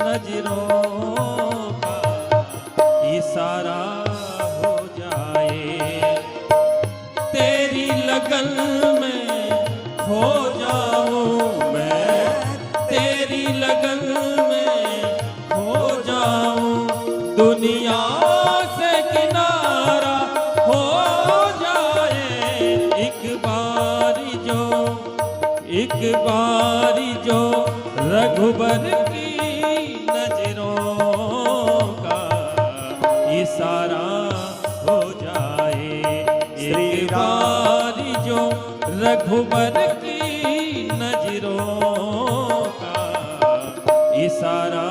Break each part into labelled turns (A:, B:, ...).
A: नजरों का इशारा हो जाए, तेरी लगन में खो जाऊं मैं, तेरी लगन में खो जाऊं, दुनिया से किनारा हो जाए। एक बारी जो रघुबर की नजरों का इशारा हो जाए, एक बारी जो रघुबर की नजरों का इशारा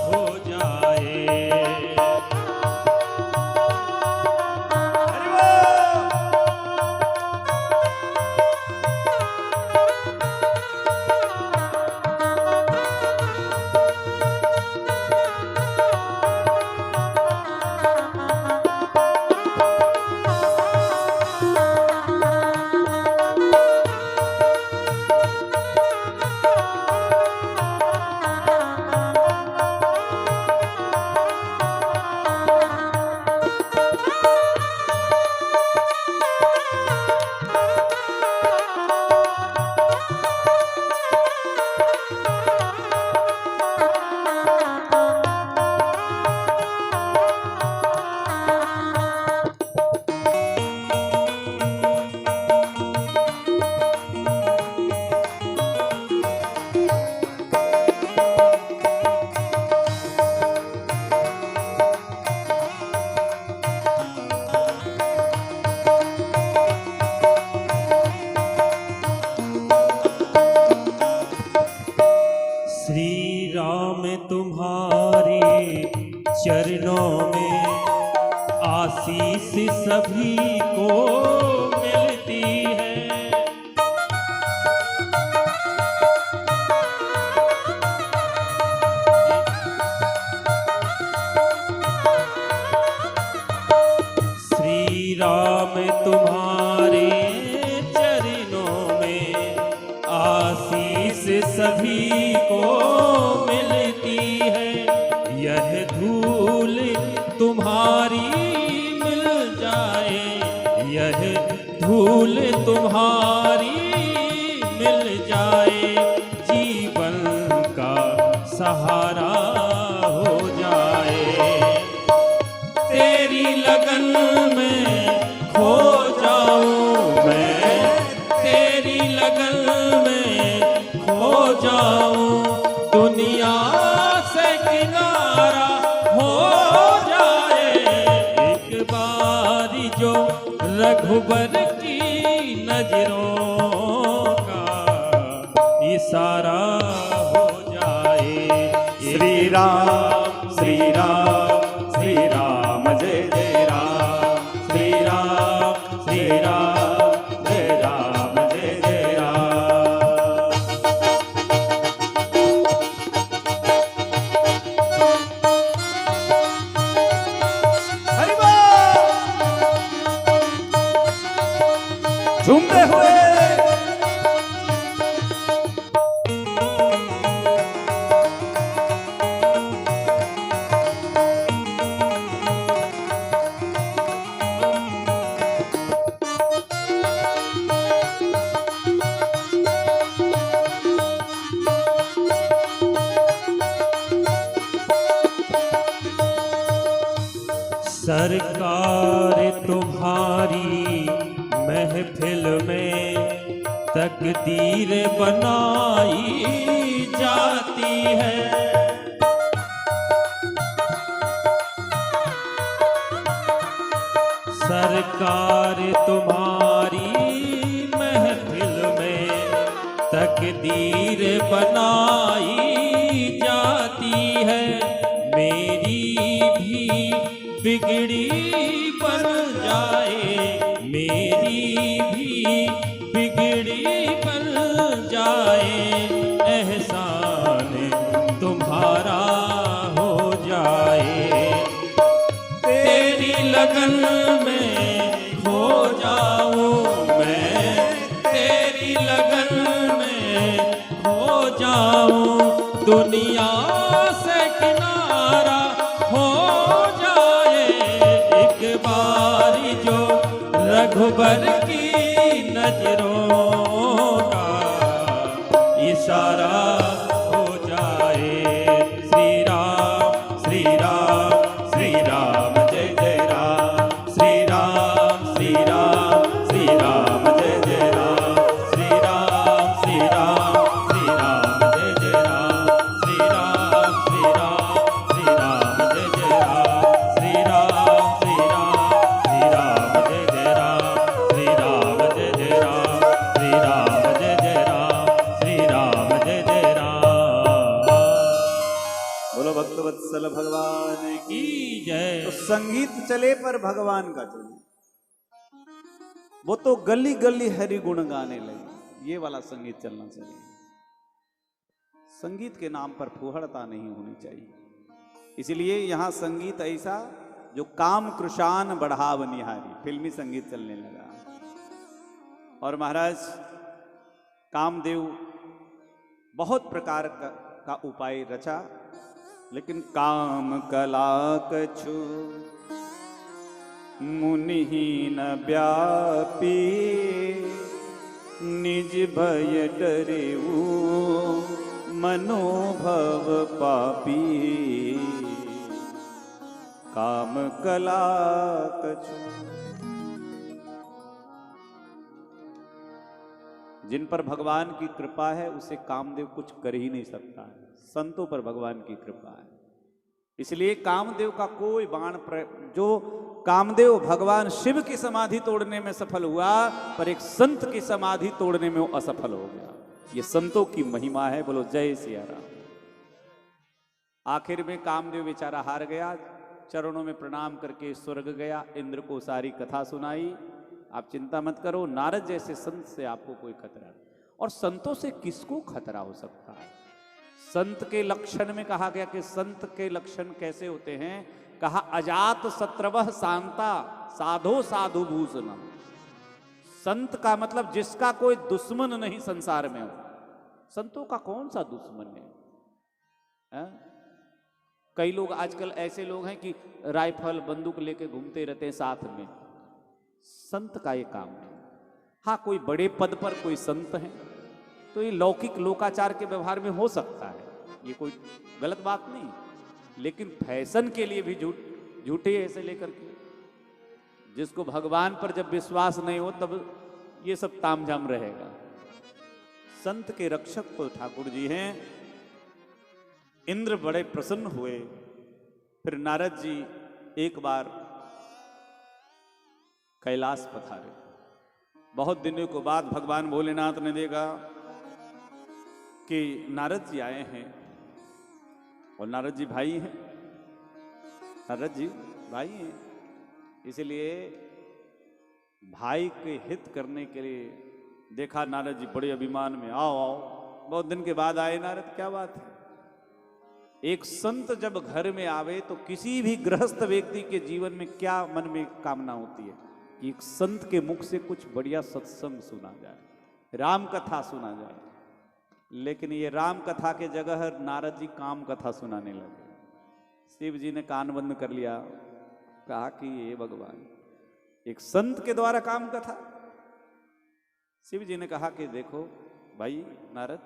A: हो जाए। श्री राम तुम्हारे चरणों में आशीष सभी को मिलती है, श्री राम तुम्हारे चरणों में आशीष सभी को मिलती है, यह धूल तुम्हारी मिल जाए, यह धूल तुम्हारी मिल जाए, जीवन का सहारा हो जाए, तेरी लगन में खो जाऊं मैं, तेरी लगन में खो जाऊं, दुनिया से किनारा हो जाए, एक बारी जो रघुबर की नजरों का इशारा हो जाए।
B: श्री राम श्री राम श्री राम जय जय राम, श्री राम श्री राम जय राम जय जय राम। हरि बोल झूमते हुए
A: सरकार तुम्हारी महफिल में तकदीर बनाई जाती है, सरकार तुम्हारी महफिल में तकदीर बनाई जाती है, मेरी भी बिगड़ी बन जाए, मेरी भी बिगड़ी बन जाए, एहसान तुम्हारा हो जाए, तेरी लगन में खो जाऊं मैं, तेरी लगन में खो जाऊं, दुनिया से रघुबर की नजरों का इशारा हो जाए। श्री राम श्री राम श्री राम जय जय राम। श्री राम श्री राम श्री राम जय जय राम। श्री राम श्री राम श्री राम जय जय राम। श्री राम श्री राम श्री राम जय जय राम। श्री राम श्री राम श्री राम जय जय राम। श्री राम जय जय राम। श्री राम जय जय राम। श्री राम जय जय राम।
B: बोलो भक्तवत्सल भगवान की।
A: की जय।
B: तो संगीत चले पर भगवान का चले। वो तो गली गली हरि गुण गाने लगे, ये वाला संगीत चलना चाहिए। संगीत के नाम पर फुहड़ता नहीं होनी चाहिए। इसलिए यहां संगीत ऐसा जो काम कृशान बढ़ाव निहारी, फिल्मी संगीत चलने लगा। और महाराज कामदेव बहुत प्रकार का उपाय रचा, लेकिन काम कला कछु मुनिहीन व्यापी, निज भय डरेऊ मनोभव पापी। काम कला कछु, जिन पर भगवान की कृपा है उसे कामदेव कुछ कर ही नहीं सकता है। संतों पर भगवान की कृपा है, इसलिए कामदेव का कोई बाण जो कामदेव भगवान शिव की समाधि तोड़ने में सफल हुआ, पर एक संत की समाधि तोड़ने में वो असफल हो गया। ये संतों की महिमा है। बोलो जय सिया राम। आखिर में कामदेव बेचारा हार गया, चरणों में प्रणाम करके स्वर्ग गया। इंद्र को सारी कथा सुनाई। आप चिंता मत करो, नारद जैसे संत से आपको कोई खतरा नहीं। और संतों से किसको खतरा हो सकता है? संत के लक्षण में कहा गया कि संत के लक्षण कैसे होते हैं। कहा अजात शत्रवः शांता साधो साधु भूषणम। संत का मतलब जिसका कोई दुश्मन नहीं संसार में हो। संतों का कौन सा दुश्मन है? कई लोग आजकल ऐसे लोग हैं कि राइफल बंदूक लेके घूमते रहते हैं साथ में। संत का ये काम नहीं। हाँ, कोई बड़े पद पर कोई संत है तो ये लौकिक लोकाचार के व्यवहार में हो सकता है, ये कोई गलत बात नहीं। लेकिन फैशन के लिए भी झूठे ऐसे लेकर के, जिसको भगवान पर जब विश्वास नहीं हो तब ये सब तामझाम रहेगा। संत के रक्षक तो ठाकुर जी हैं। इंद्र बड़े प्रसन्न हुए। फिर नारद जी एक बार कैलाश पधारे। बहुत दिनों के बाद भगवान भोलेनाथ ने देखा कि नारद जी आए हैं, और नारद जी भाई हैं। नारद जी भाई हैं, इसलिए भाई के हित करने के लिए देखा नारद जी बड़े अभिमान में, आओ आओ। बहुत दिन के बाद आए नारद, क्या बात है। एक संत जब घर में आवे तो किसी भी गृहस्थ व्यक्ति के जीवन में क्या मन में कामना होती है कि एक संत के मुख से कुछ बढ़िया सत्संग सुना जाए, राम कथा सुना जाए। लेकिन ये राम कथा के जगह नारद जी काम कथा सुनाने लगे। शिव जी ने कान बंद कर लिया, कहा कि ये भगवान, एक संत के द्वारा काम कथा। शिव जी ने कहा कि देखो भाई नारद,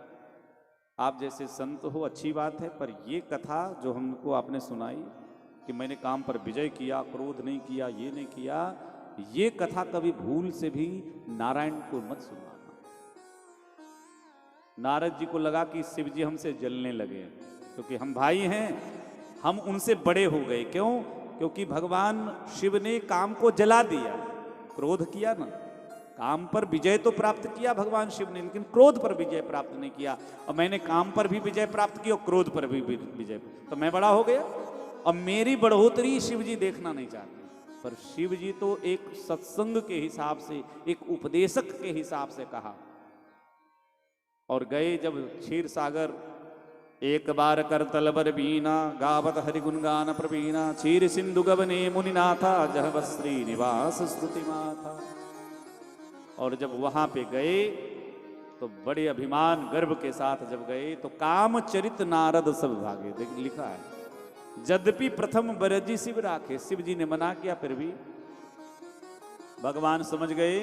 B: आप जैसे संत हो अच्छी बात है, पर ये कथा जो हमको आपने सुनाई कि मैंने काम पर विजय किया, क्रोध नहीं किया, ये नहीं किया, ये कथा कभी भूल से भी नारायण को मत सुनाना। नारद जी को लगा कि शिव जी हमसे जलने लगे, क्योंकि हम भाई हैं, हम उनसे बड़े हो गए। क्यों? क्योंकि भगवान शिव ने काम को जला दिया, क्रोध किया ना। काम पर विजय तो प्राप्त किया भगवान शिव ने, लेकिन क्रोध पर विजय प्राप्त नहीं किया। और मैंने काम पर भी विजय प्राप्त की और क्रोध पर भी विजय, तो मैं बड़ा हो गया। अब मेरी बढ़ोतरी शिव जी देखना नहीं चाहते। पर शिव जी तो एक सत्संग के हिसाब से, एक उपदेशक के हिसाब से कहा। और गए जब क्षीर सागर, एक बार कर तलबर बीना, गावत हरिगुण गान प्रवीणा, क्षीर सिंधु गवने मुनिनाथा, जह श्री निवास स्तुति माथा। और जब वहां पे गए तो बड़े अभिमान गर्व के साथ जब गए तो कामचरित नारद सब भागे। देख लिखा है, यद्यपि प्रथम बरजी शिव राखे। शिव जी ने मना किया, फिर भी भगवान समझ गए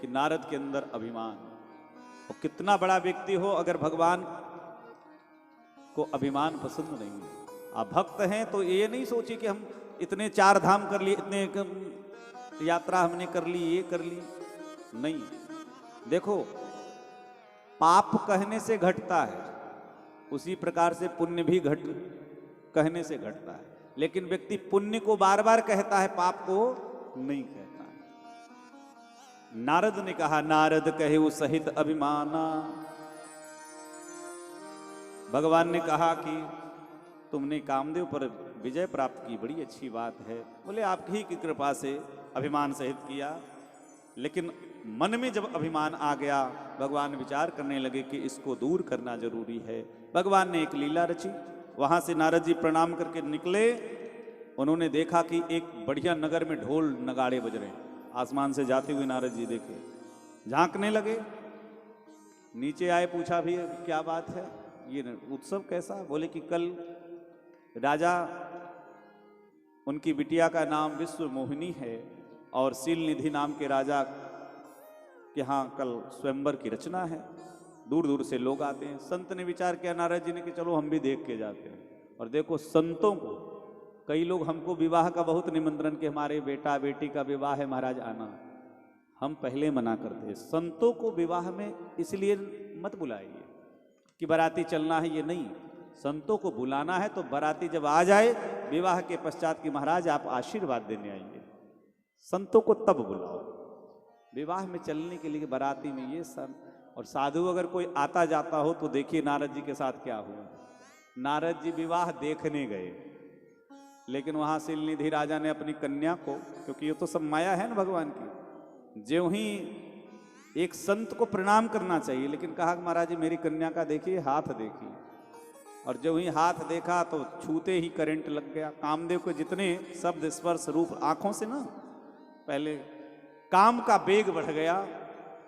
B: कि नारद के अंदर अभिमान, और कितना बड़ा व्यक्ति हो अगर भगवान को अभिमान पसंद नहीं है। आप भक्त हैं तो ये नहीं सोचिए कि हम इतने 4 धाम कर लिए, इतने यात्रा हमने कर ली, ये कर ली, नहीं। देखो, पाप कहने से घटता है, उसी प्रकार से पुण्य भी कहने से घटता है। लेकिन व्यक्ति पुण्य को बार बार कहता है, पाप को नहीं कहता है। नारद ने कहा, नारद कहे वो सहित अभिमाना। भगवान ने कहा कि तुमने कामदेव पर विजय प्राप्त की, बड़ी अच्छी बात है। बोले आपकी की कृपा से अभिमान सहित किया। लेकिन मन में जब अभिमान आ गया, भगवान विचार करने लगे कि इसको दूर करना जरूरी है। भगवान ने एक लीला रची। वहां से नारद जी प्रणाम करके निकले। उन्होंने देखा कि एक बढ़िया नगर में ढोल नगाड़े बज रहे हैं। आसमान से जाते हुए नारद जी देखे, झांकने लगे। नीचे आए, पूछा भी क्या बात है, ये उत्सव कैसा? बोले कि कल राजा, उनकी बिटिया का नाम विश्व मोहिनी है और शील निधि नाम के राजा के यहाँ कल स्वयंवर की रचना है। दूर दूर से लोग आते हैं। संत ने विचार किया नारद जी ने कि चलो हम भी देख के जाते हैं। और देखो, संतों को, कई लोग हमको विवाह का बहुत निमंत्रण के हमारे बेटा बेटी का विवाह है महाराज आना, हम पहले मना करते हैं। संतों को विवाह में इसलिए मत बुलाइए कि बाराती चलना है, ये नहीं। संतों को बुलाना है तो बाराती जब आ जाए विवाह के पश्चात कि महाराज आप आशीर्वाद देने आइए, संतों को तब बुलाओ। विवाह में चलने के लिए बाराती में ये सब। और साधु अगर कोई आता जाता हो तो देखिए नारद जी के साथ क्या हुआ। नारद जी विवाह देखने गए, लेकिन वहां शील निधि राजा ने अपनी कन्या को, क्योंकि ये तो सब माया है ना भगवान की, ज्यों ही एक संत को प्रणाम करना चाहिए, लेकिन कहा महाराज जी मेरी कन्या का देखिए, हाथ देखिए। और जो ही हाथ देखा तो छूते ही करंट लग गया। कामदेव को जितने शब्द स्पर्श रूप आंखों से ना, पहले काम का वेग बढ़ गया।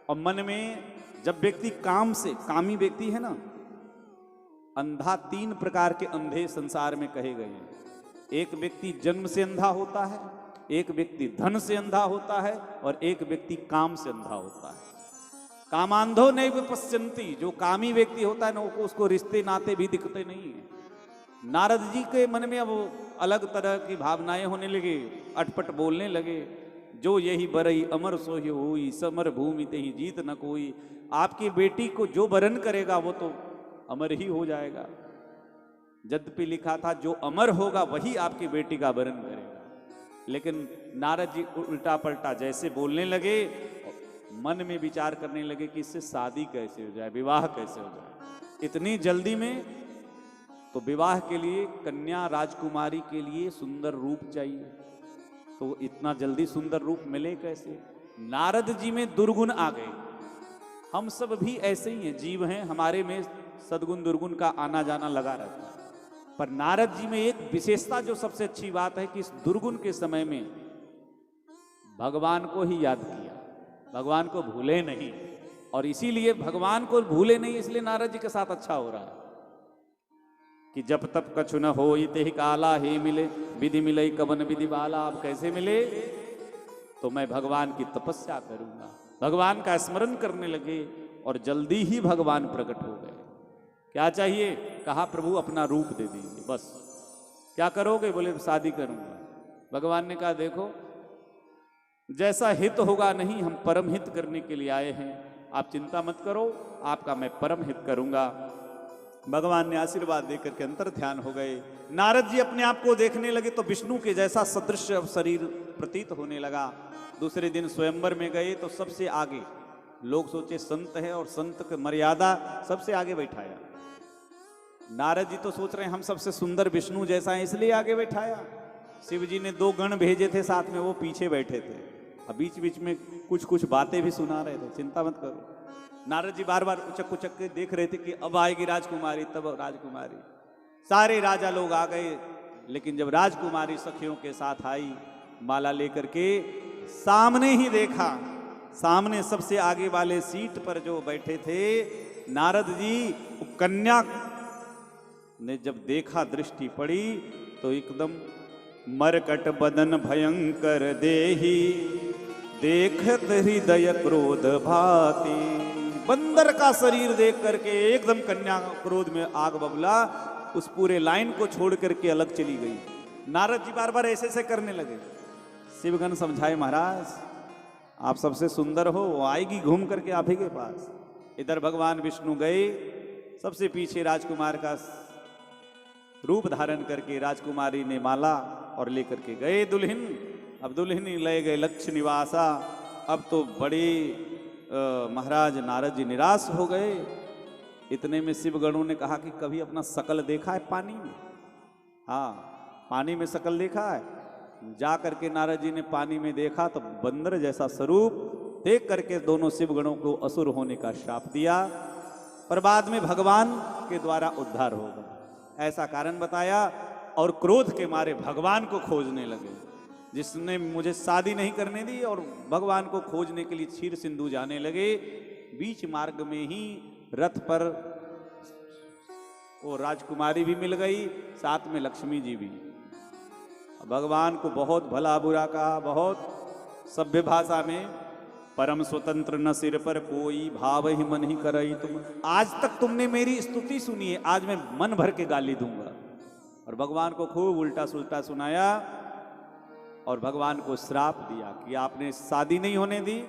B: और मन में जब व्यक्ति काम से, कामी व्यक्ति है ना, अंधा, 3 प्रकार के अंधे संसार में कहे गए हैं। एक व्यक्ति जन्म से अंधा होता है, एक व्यक्ति धन से अंधा होता है, और एक व्यक्ति काम से अंधा होता है। कामांधो नैव पश्यन्ति, जो कामी व्यक्ति होता है ना, उसको रिश्ते नाते भी दिखते नहीं है। नारद जी के मन में अब अलग तरह की भावनाएं होने लगे, अटपट बोलने लगे। जो यही बरई अमर सोहि होई, समर भूमि ते ही जीत न कोई। आपकी बेटी को जो वरण करेगा वो तो अमर ही हो जाएगा। यद्यपि लिखा था जो अमर होगा वही आपकी बेटी का वरण करेगा। लेकिन नारद जी उल्टा पलटा जैसे बोलने लगे, मन में विचार करने लगे कि इससे शादी कैसे हो जाए, विवाह कैसे हो जाए। इतनी जल्दी में तो विवाह के लिए कन्या राजकुमारी के लिए सुंदर रूप चाहिए, तो इतना जल्दी सुंदर रूप मिले कैसे? नारद जी में दुर्गुण आ गए। हम सब भी ऐसे ही हैं, जीव हैं, हमारे में सद्गुण दुर्गुण का आना जाना लगा रहता है। पर नारद जी में एक विशेषता जो सबसे अच्छी बात है कि इस दुर्गुण के समय में भगवान को ही याद किया, भगवान को भूले नहीं। और इसीलिए भगवान को भूले नहीं, इसलिए नारद जी के साथ अच्छा हो रहा है कि जब तब कछु न हो ते ही काला ही मिले, विधि मिले कवन विधि वाला। आप कैसे मिले? तो मैं भगवान की तपस्या करूंगा। भगवान का स्मरण करने लगे और जल्दी ही भगवान प्रकट हो गए। क्या चाहिए? कहा प्रभु अपना रूप दे दीजिए, बस। क्या करोगे? बोले शादी करूंगा। भगवान ने कहा देखो जैसा हित होगा, नहीं, हम परम हित करने के लिए आए हैं, आप चिंता मत करो, आपका मैं परम हित करूंगा। भगवान ने आशीर्वाद देकर के अंतर ध्यान हो गए। नारद जी अपने आप को देखने लगे तो विष्णु के जैसा सदृश शरीर प्रतीत होने लगा। दूसरे दिन स्वयंवर में गए तो सबसे आगे, लोग सोचे संत है और संत की मर्यादा, सबसे आगे बैठाया। नारद जी तो सोच रहे हैं हम सबसे सुंदर विष्णु जैसा है इसलिए आगे बैठाया। शिव जी ने 2 गण भेजे थे साथ में, वो पीछे बैठे थे। अब बीच बीच में कुछ कुछ बातें भी सुना रहे थे, चिंता मत करो। नारद जी बार बार उचक उचक के देख रहे थे कि अब आएगी राजकुमारी, तब राजकुमारी। सारे राजा लोग आ गए, लेकिन जब राजकुमारी सखियों के साथ आई माला लेकर के, सामने ही देखा, सामने सबसे आगे वाले सीट पर जो बैठे थे नारद जी, कन्या ने जब देखा, दृष्टि पड़ी तो एकदम मरकट बदन भयंकर देही, देखत हृदय क्रोध भाती। बंदर का शरीर देख करके एकदम कन्या क्रोध में आग बबला, उस पूरे लाइन को छोड़ करके अलग चली गई। नारद जी बार बार ऐसे ऐसे करने लगे। शिवगण समझाए, महाराज आप सबसे सुंदर हो, वो आएगी घूम करके आप ही के पास। इधर भगवान विष्णु गए, सबसे पीछे राजकुमार का रूप धारण करके राजकुमारी ने माला और लेकर के गए दुल्हन। अब दुल्हन ही ले गए लक्ष्य निवासा। अब तो बड़े महाराज नारद जी निराश हो गए। इतने में शिवगणों ने कहा कि कभी अपना शकल देखा है पानी में? हाँ, पानी में शकल देखा है। जा करके नारद जी ने पानी में देखा तो बंदर जैसा स्वरूप देख करके दोनों शिवगणों को असुर होने का श्राप दिया, पर बाद में भगवान के द्वारा उद्धार होगा ऐसा कारण बताया। और क्रोध के मारे भगवान को खोजने लगे, जिसने मुझे शादी नहीं करने दी, और भगवान को खोजने के लिए क्षीर सिंधु जाने लगे। बीच मार्ग में ही रथ पर वो राजकुमारी भी मिल गई, साथ में लक्ष्मी जी भी। भगवान को बहुत भला बुरा कहा, बहुत सभ्य भाषा में, परम स्वतंत्र न सिर पर कोई, भाव ही मन ही करई तुम। आज तक तुमने मेरी स्तुति सुनी है, आज मैं मन भर के गाली दूंगा। और भगवान को खूब उल्टा सुल्टा सुनाया और भगवान को श्राप दिया कि आपने शादी नहीं होने दी,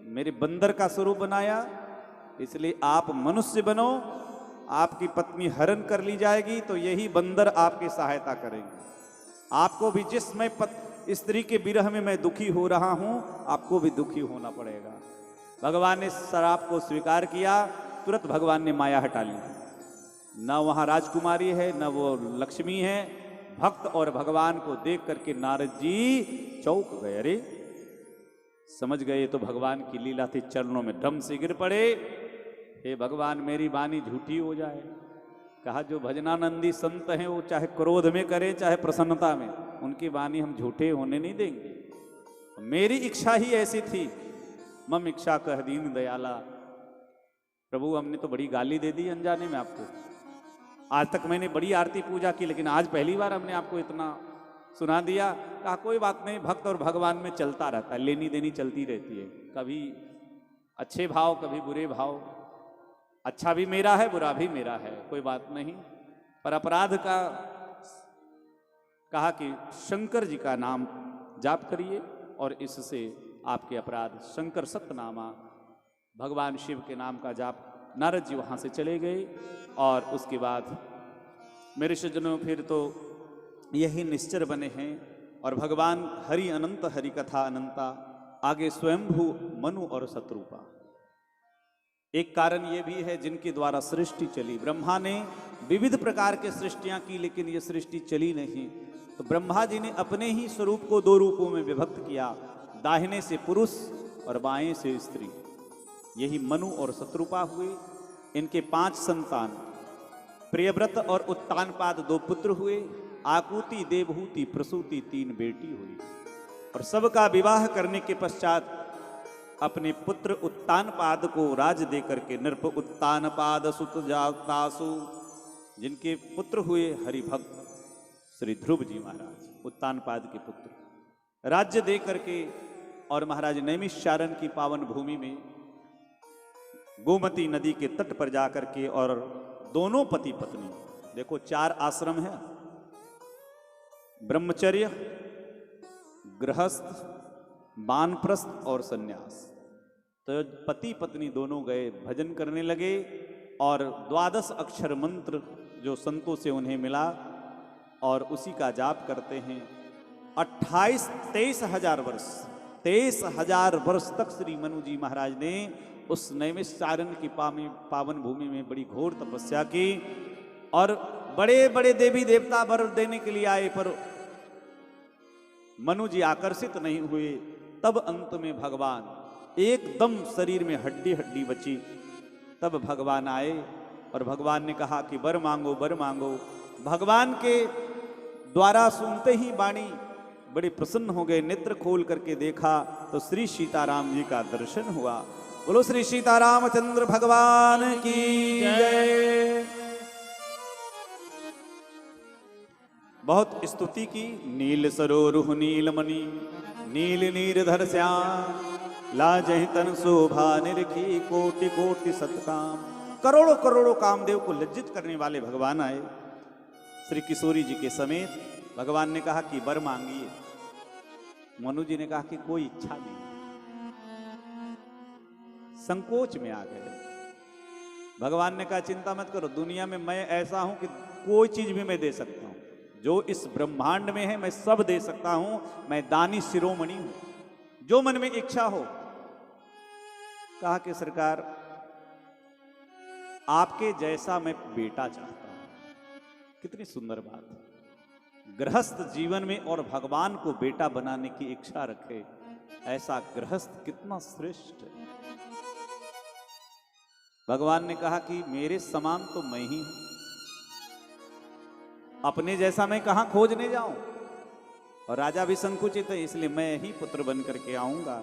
B: मेरे बंदर का स्वरूप बनाया, इसलिए आप मनुष्य बनो। आपकी पत्नी हरण कर ली जाएगी तो यही बंदर आपकी सहायता करेंगे। आपको भी जिस मैं स्त्री के विरह में मैं दुखी हो रहा हूं, आपको भी दुखी होना पड़ेगा। भगवान ने श्राप को स्वीकार किया, तुरंत भगवान ने माया हटा ली। न वहां राजकुमारी है, न वो लक्ष्मी है। भक्त और भगवान को देख करके नारद जी चौंक गए। अरे समझ गए तो भगवान की लीला थी, चरणों में धम से गिर पड़े। हे भगवान, मेरी वाणी झूठी हो जाए। कहा जो भजनानंदी संत हैं वो चाहे क्रोध में करें चाहे प्रसन्नता में, उनकी वाणी हम झूठे होने नहीं देंगे। मेरी इच्छा ही ऐसी थी, मम इच्छा कह दीन दयाला। प्रभु हमने तो बड़ी गाली दे दी अनजाने में आपको। आज तक मैंने बड़ी आरती पूजा की, लेकिन आज पहली बार हमने आपको इतना सुना दिया। कहा कोई बात नहीं, भक्त और भगवान में चलता रहता है, लेनी देनी चलती रहती है। कभी अच्छे भाव, कभी बुरे भाव। अच्छा भी मेरा है, बुरा भी मेरा है, कोई बात नहीं। पर अपराध का कहा कि शंकर जी का नाम जाप करिए और इससे आपके अपराध, शंकर सतनामा, भगवान शिव के नाम का जाप। नारद जी वहाँ से चले गए और उसके बाद मेरे सज्जनों फिर तो यही निश्चर बने हैं। और भगवान हरि अनंत, हरि कथा अनंता, आगे स्वयंभू मनु और शत्रुपा। एक कारण ये भी है जिनके द्वारा सृष्टि चली। ब्रह्मा ने विविध प्रकार के सृष्टियां की, लेकिन ये सृष्टि चली नहीं। तो ब्रह्मा जी ने अपने ही स्वरूप को दो रूपों में विभक्त किया, दाहिने से पुरुष और बाएं से स्त्री। यही मनु और शत्रुपा हुए। इनके 5 संतान, प्रियव्रत और उत्तानपाद 2 पुत्र हुए, आकुति, देवहूति, प्रसूति 3 बेटी हुई। और सबका विवाह करने के पश्चात अपने पुत्र उत्तानपाद को राज दे करके नृप उत्तानपाद सुत जातासु, जिनके पुत्र हुए हरिभक्त श्री ध्रुव जी महाराज, उत्तानपाद के पुत्र, राज्य दे करके और महाराज नैमिषारण्य की पावन भूमि में गोमती नदी के तट पर जाकर के, और दोनों पति पत्नी, देखो 4 आश्रम है, ब्रह्मचर्य, गृहस्थ, वानप्रस्थ और सन्यास। तो पति पत्नी दोनों गए भजन करने लगे और 12 अक्षर मंत्र जो संतों से उन्हें मिला और उसी का जाप करते हैं। 23,000 वर्ष 23,000 वर्ष तक श्री मनु जी महाराज ने उस नैमिषारण्य की पावन भूमि में बड़ी घोर तपस्या की। और बड़े बड़े देवी देवता वर देने के लिए आए, पर मनु जी आकर्षित नहीं हुए। तब अंत में भगवान, एकदम शरीर में हड्डी हड्डी बची, तब भगवान आए और भगवान ने कहा कि वर मांगो, वर मांगो। भगवान के द्वारा सुनते ही वाणी बड़े प्रसन्न हो गए। नेत्र खोल करके देखा तो श्री सीताराम जी का दर्शन हुआ। बोलो श्री सीतारामचंद्र भगवान की जय। बहुत स्तुति की। नील सरोरुह नीलमणि, नील नीरधर श्याम, लाजहि तन शोभा निरखी कोटि कोटि सतकाम। करोड़ों करोड़ों कामदेव को लज्जित करने वाले भगवान आए श्री किशोरी जी के समेत। भगवान ने कहा कि वर मांगिए। मनु जी ने कहा कि कोई इच्छा नहीं, संकोच में आ गए। भगवान ने कहा चिंता मत करो, दुनिया में मैं ऐसा हूं कि कोई चीज भी मैं दे सकता हूं, जो इस ब्रह्मांड में है मैं सब दे सकता हूं। मैं दानी शिरोमणि हूं, जो मन में इच्छा हो। कहा कि सरकार आपके जैसा मैं बेटा चाहता हूं। कितनी सुंदर बात है, गृहस्थ जीवन में और भगवान को बेटा बनाने की इच्छा रखे, ऐसा गृहस्थ कितना श्रेष्ठ है। भगवान ने कहा कि मेरे समान तो मैं ही हूं, अपने जैसा मैं कहां खोजने जाऊं। और राजा भी संकुचित है, इसलिए मैं ही पुत्र बन करके आऊंगा।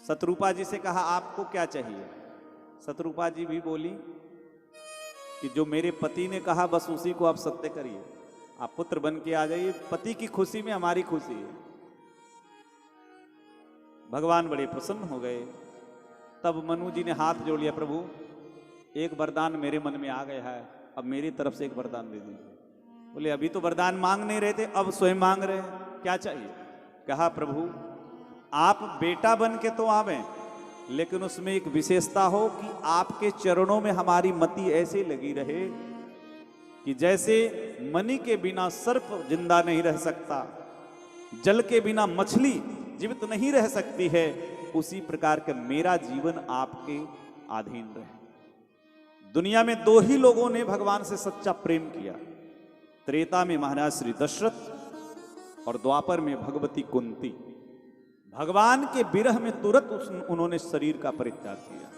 B: शत्रुपा जी से कहा आपको क्या चाहिए। शत्रुपा जी भी बोली कि जो मेरे पति ने कहा बस उसी को आप सत्य करिए, आप पुत्र बन के आ जाइए, पति की खुशी में हमारी खुशी है। भगवान बड़े प्रसन्न हो गए। तब मनु जी ने हाथ जोड़ लिया, प्रभु एक वरदान मेरे मन में आ गया है, अब मेरी तरफ से एक वरदान दे दीजिए। बोले अभी तो वरदान मांग नहीं रहे थे, अब स्वयं मांग रहे हैं, क्या चाहिए। कहा प्रभु आप बेटा बन के तो आवे, लेकिन उसमें एक विशेषता हो कि आपके चरणों में हमारी मति ऐसे लगी रहे कि जैसे मणि के बिना सर्प जिंदा नहीं रह सकता, जल के बिना मछली जीवित नहीं रह सकती है, उसी प्रकार के मेरा जीवन आपके अधीन रहे। दुनिया में दो ही लोगों ने भगवान से सच्चा प्रेम किया, त्रेता में महाराज श्री दशरथ और द्वापर में भगवती कुंती। भगवान के विरह में तुरंत उन्होंने शरीर का परित्याग किया।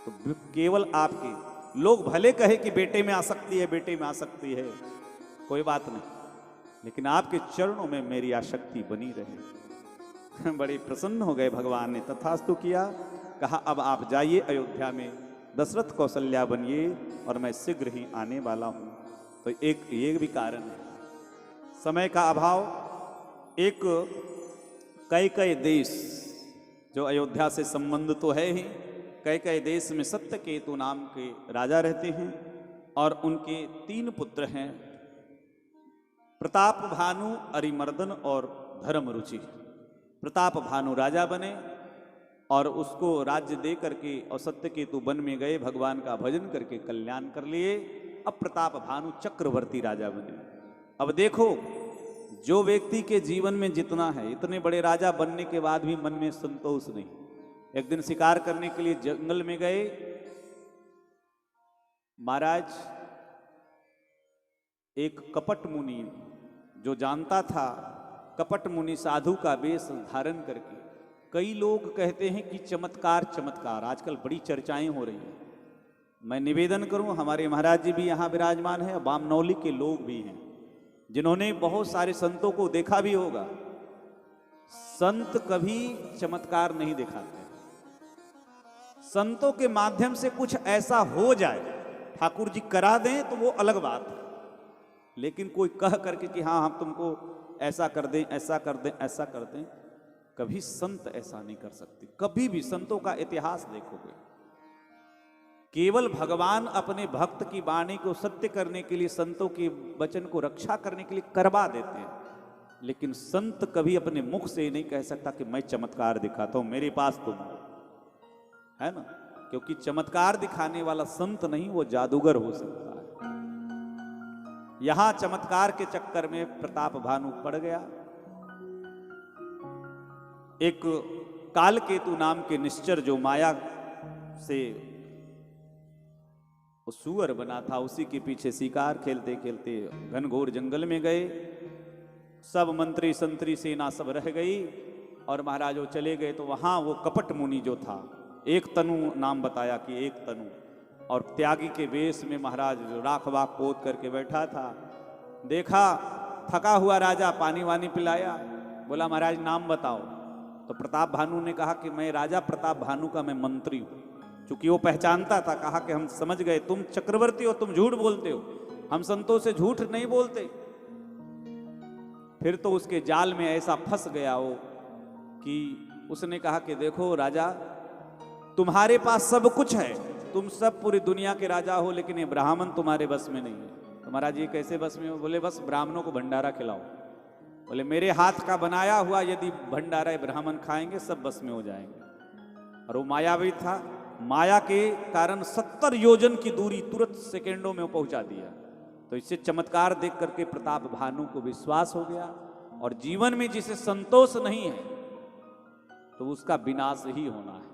B: तो केवल आपके लोग भले कहे कि बेटे में आसक्ति है, बेटे में आसक्ति है, कोई बात नहीं, लेकिन आपके चरणों में मेरी आसक्ति बनी रहे। बड़े प्रसन्न हो गए भगवान ने, तथास्तु किया। कहा अब आप जाइए अयोध्या में, दशरथ कौशल्या बनिए और मैं शीघ्र ही आने वाला हूं। तो एक ये भी कारण है, समय का अभाव। एक कई देश जो अयोध्या से संबंध तो है ही, कई देश में सत्यकेतु नाम के राजा रहते हैं और उनके 3 पुत्र हैं, प्रताप भानु, अरिमर्दन और धर्मरुचि। प्रताप भानु राजा बने और उसको राज्य दे करके और सत्यकेतु वन में गए, भगवान का भजन करके कल्याण कर लिए। अब प्रताप भानु चक्रवर्ती राजा बने। अब देखो जो व्यक्ति के जीवन में जितना है, इतने बड़े राजा बनने के बाद भी मन में संतोष नहीं। एक दिन शिकार करने के लिए जंगल में गए, महाराज एक कपट मुनि जो जानता था, कपट मुनि साधु का वेश धारण करके, कई लोग कहते हैं कि चमत्कार चमत्कार, आजकल बड़ी चर्चाएं हो रही हैं। मैं निवेदन करूं, हमारे महाराज जी भी यहाँ विराजमान है, बामनौली के लोग भी हैं जिन्होंने बहुत सारे संतों को देखा भी होगा। संत कभी चमत्कार नहीं दिखाते, संतों के माध्यम से कुछ ऐसा हो जाए, ठाकुर जी करा दें तो वो अलग बात है, लेकिन कोई कह करके कि हाँ हम तुमको ऐसा कर दें, ऐसा कर दें, ऐसा कर दें, कभी संत ऐसा नहीं कर सकते। कभी भी संतों का इतिहास देखोगे, केवल भगवान अपने भक्त की वाणी को सत्य करने के लिए, संतों के वचन को रक्षा करने के लिए करवा देते हैं, लेकिन संत कभी अपने मुख से नहीं कह सकता कि मैं चमत्कार दिखाता हूं, मेरे पास तुम हो, है ना। क्योंकि चमत्कार दिखाने वाला संत नहीं, वो जादूगर हो सकता है। यहां चमत्कार के चक्कर में प्रताप भानु पड़ गया। एक कालकेतु नाम के निश्चर जो माया से सुअर बना था, उसी के पीछे शिकार खेलते खेलते घनघोर जंगल में गए। सब मंत्री संतरी सेना सब रह गई और महाराज वो चले गए। तो वहां वो कपट मुनि जो था, एक तनु नाम बताया कि एक तनु, और त्यागी के वेश में महाराज राख वाख पोत करके बैठा था। देखा थका हुआ राजा, पानी वानी पिलाया, बोला महाराज नाम बताओ। तो प्रताप भानु ने कहा कि मैं राजा प्रताप भानु का मैं मंत्री हूं। चूंकि वो पहचानता था, कहा कि हम समझ गए तुम चक्रवर्ती हो, तुम झूठ बोलते हो, हम संतों से झूठ नहीं बोलते। फिर तो उसके जाल में ऐसा फंस गया हो कि उसने कहा कि देखो राजा, तुम्हारे पास सब कुछ है, तुम सब पूरी दुनिया के राजा हो, लेकिन ये ब्राह्मण तुम्हारे बस में नहीं है। तो महाराज ये कैसे बस में हो? बोले बस ब्राह्मणों को भंडारा खिलाओ। बोले मेरे हाथ का बनाया हुआ यदि भंडारा ब्राह्मण खाएंगे सब बस में हो जाएंगे। और वो मायावी था, माया के कारण 70 योजन की दूरी तुरंत सेकेंडों में वो पहुंचा दिया। तो इससे चमत्कार देख करके प्रताप भानु को विश्वास हो गया, और जीवन में जिसे संतोष नहीं है तो उसका विनाश ही होना है।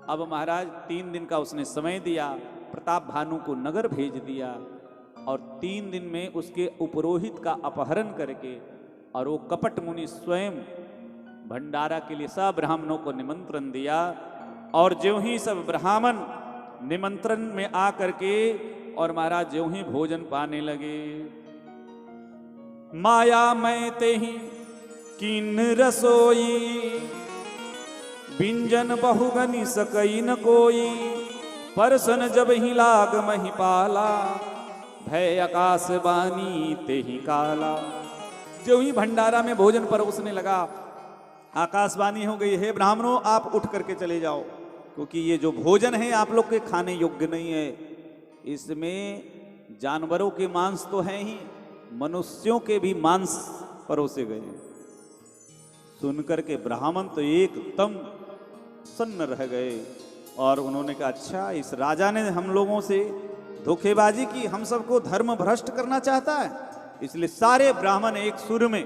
B: अब महाराज 3 दिन का उसने समय दिया, प्रताप भानु को नगर भेज दिया, और 3 दिन में उसके उपरोहित का अपहरण करके और वो कपट मुनि स्वयं भंडारा के लिए सब ब्राह्मणों को निमंत्रण दिया। और ज्यों ही सब ब्राह्मण निमंत्रण में आ करके और महाराज ज्यों ही भोजन पाने लगे, माया मैं ते ही किन रसोई, बिंजन बहुगनि सकई न कोई, परसन जब ही लाग मही पाला, भय आकाश बानी ते ही काला। जो ही भंडारा में भोजन परोसने लगा, आकाशवाणी हो गई, हे ब्राह्मणों आप उठ करके चले जाओ, क्योंकि ये जो भोजन है आप लोग के खाने योग्य नहीं है। इसमें जानवरों के मांस तो हैं ही, मनुष्यों के भी मांस परोसे गए। सुनकर के ब्राह्मण तो एकदम सन्न रह गए, और उन्होंने कहा अच्छा, इस राजा ने हम लोगों से धोखेबाजी की, हम सबको धर्म भ्रष्ट करना चाहता है। इसलिए सारे ब्राह्मण एक सुर में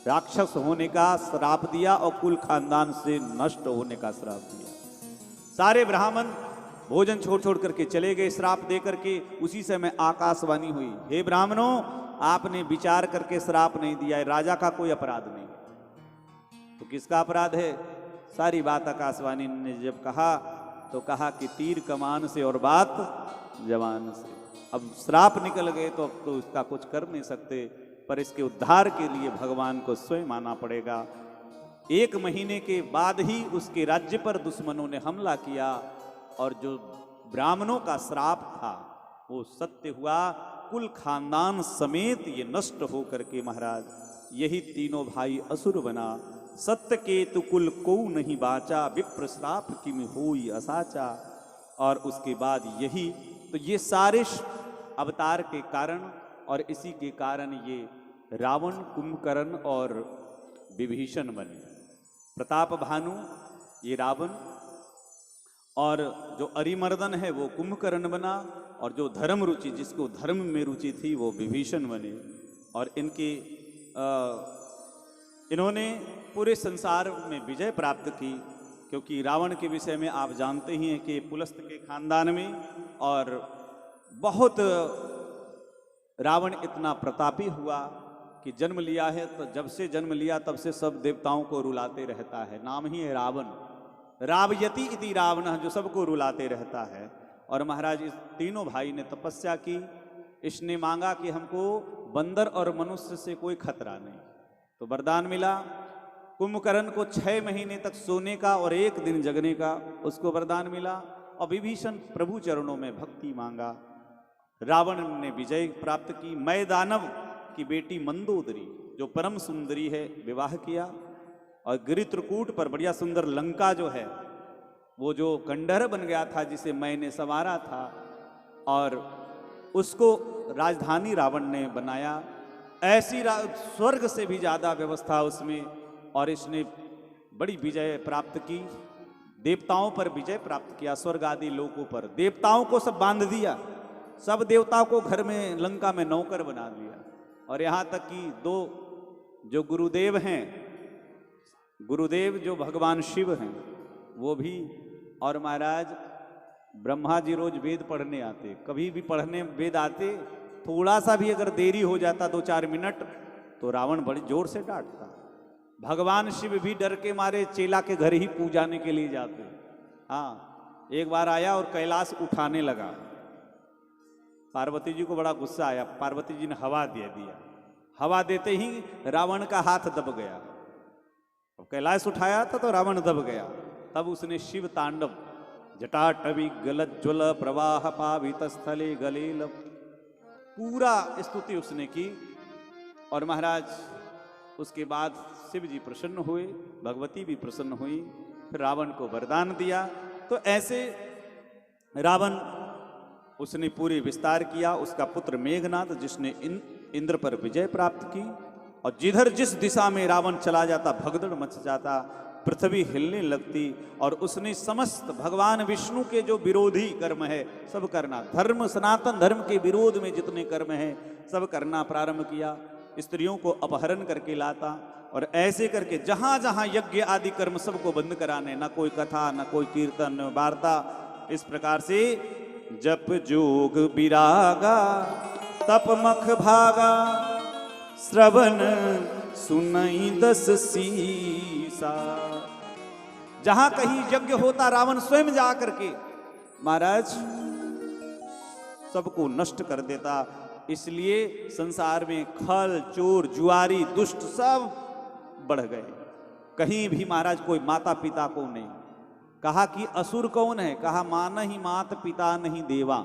B: राक्षस होने का श्राप दिया और कुल खानदान से नष्ट होने का श्राप दिया। सारे ब्राह्मण भोजन छोड़ छोड़ करके चले गए श्राप दे करके। उसी समय आकाशवाणी हुई, हे ब्राह्मणों आपने विचार करके श्राप नहीं दिया है, राजा का कोई अपराध नहीं। तो किसका अपराध है? सारी बात आकाशवाणी ने जब कहा तो कहा कि तीर कमान से और बात जवान से। अब श्राप निकल गए तो अब तो इसका कुछ कर नहीं सकते, पर इसके उद्धार के लिए भगवान को स्वयं आना पड़ेगा। 1 महीने के बाद ही उसके राज्य पर दुश्मनों ने हमला किया, और जो ब्राह्मणों का श्राप था वो सत्य हुआ। कुल खानदान समेत ये नष्ट हो करके महाराज यही तीनों भाई असुर बना। सत्य के तु कुल को नहीं बाचा, विप्र श्राप किम होई असाचा। और उसके बाद यही तो ये सारे अवतार के कारण, और इसी के कारण ये रावण, कुंभकर्ण और विभीषण बने। प्रताप भानु ये रावण, और जो अरिमर्दन है वो कुंभकर्ण बना, और जो धर्म रुचि, जिसको धर्म में रुचि थी, वो विभीषण बने। और इन्होंने पूरे संसार में विजय प्राप्त की, क्योंकि रावण के विषय में आप जानते ही हैं कि पुलस्त के खानदान में, और बहुत रावण इतना प्रतापी हुआ कि जन्म लिया है, तो जब से जन्म लिया तब से सब देवताओं को रुलाते रहता है। नाम ही है रावण, रावयति इति रावण, जो सबको रुलाते रहता है। और महाराज इस तीनों भाई ने तपस्या की। इसने मांगा कि हमको बंदर और मनुष्य से कोई खतरा नहीं, तो वरदान मिला। कुंभकर्ण को 6 महीने तक सोने का और 1 दिन जगने का उसको वरदान मिला। और विभीषण प्रभु चरणों में भक्ति मांगा। रावण ने विजय प्राप्त की। मैं दानव की बेटी मंदोदरी जो परम सुंदरी है विवाह किया, और गिरित्रकूट पर बढ़िया सुंदर लंका जो है, वो जो खंडहर बन गया था जिसे मैंने संवारा था, और उसको राजधानी रावण ने बनाया। ऐसी स्वर्ग से भी ज्यादा व्यवस्था उसमें, और इसने बड़ी विजय प्राप्त की। देवताओं पर विजय प्राप्त किया, स्वर्ग आदि लोकों पर। देवताओं को सब बांध दिया, सब देवताओं को घर में लंका में नौकर बना दिया। और यहाँ तक कि 2 जो गुरुदेव हैं, गुरुदेव जो भगवान शिव हैं वो भी, और महाराज ब्रह्मा जी रोज वेद पढ़ने आते। कभी भी पढ़ने वेद आते, थोड़ा सा भी अगर देरी हो जाता 2-4 मिनट तो रावण बड़ी जोर से डांटता। भगवान शिव भी डर के मारे चेला के घर ही पूजाने के लिए जाते। हाँ, एक बार आया और कैलाश उठाने लगा। पार्वती जी को बड़ा गुस्सा आया। पार्वती जी ने हवा दे दिया। हवा देते ही रावण का हाथ दब गया। अब कैलाश उठाया था तो रावण दब गया। तब उसने शिव तांडव, जटाटवी गलत ज्वल प्रवाह पावित स्थले गलेल, पूरा स्तुति उसने की। और महाराज उसके बाद शिव जी प्रसन्न हुए, भगवती भी प्रसन्न हुई, फिर रावण को वरदान दिया। तो ऐसे रावण उसने पूरे विस्तार किया। उसका पुत्र मेघनाद जिसने इंद्र पर विजय प्राप्त की, और जिधर जिस दिशा में रावण चला जाता भगदड़ मच जाता, पृथ्वी हिलने लगती, और उसने समस्त भगवान विष्णु के जो विरोधी कर्म है सब करना, धर्म सनातन धर्म के विरोध में जितने कर्म है सब करना प्रारंभ किया। स्त्रियों को अपहरण करके लाता, और ऐसे करके जहां जहां यज्ञ आदि कर्म सबको बंद कराने, ना कोई कथा न कोई कीर्तन न वार्ता। इस प्रकार से जप जोग विरागा तप मख भागा, श्रवण सुनई दस सीसा। जहां कहीं यज्ञ होता रावण स्वयं जा करके महाराज सबको नष्ट कर देता। इसलिए संसार में खल चोर जुआरी दुष्ट सब बढ़ गए। कहीं भी महाराज कोई माता पिता को नहीं। कहा कि असुर कौन है? कहा मान ही मात पिता नहीं देवा।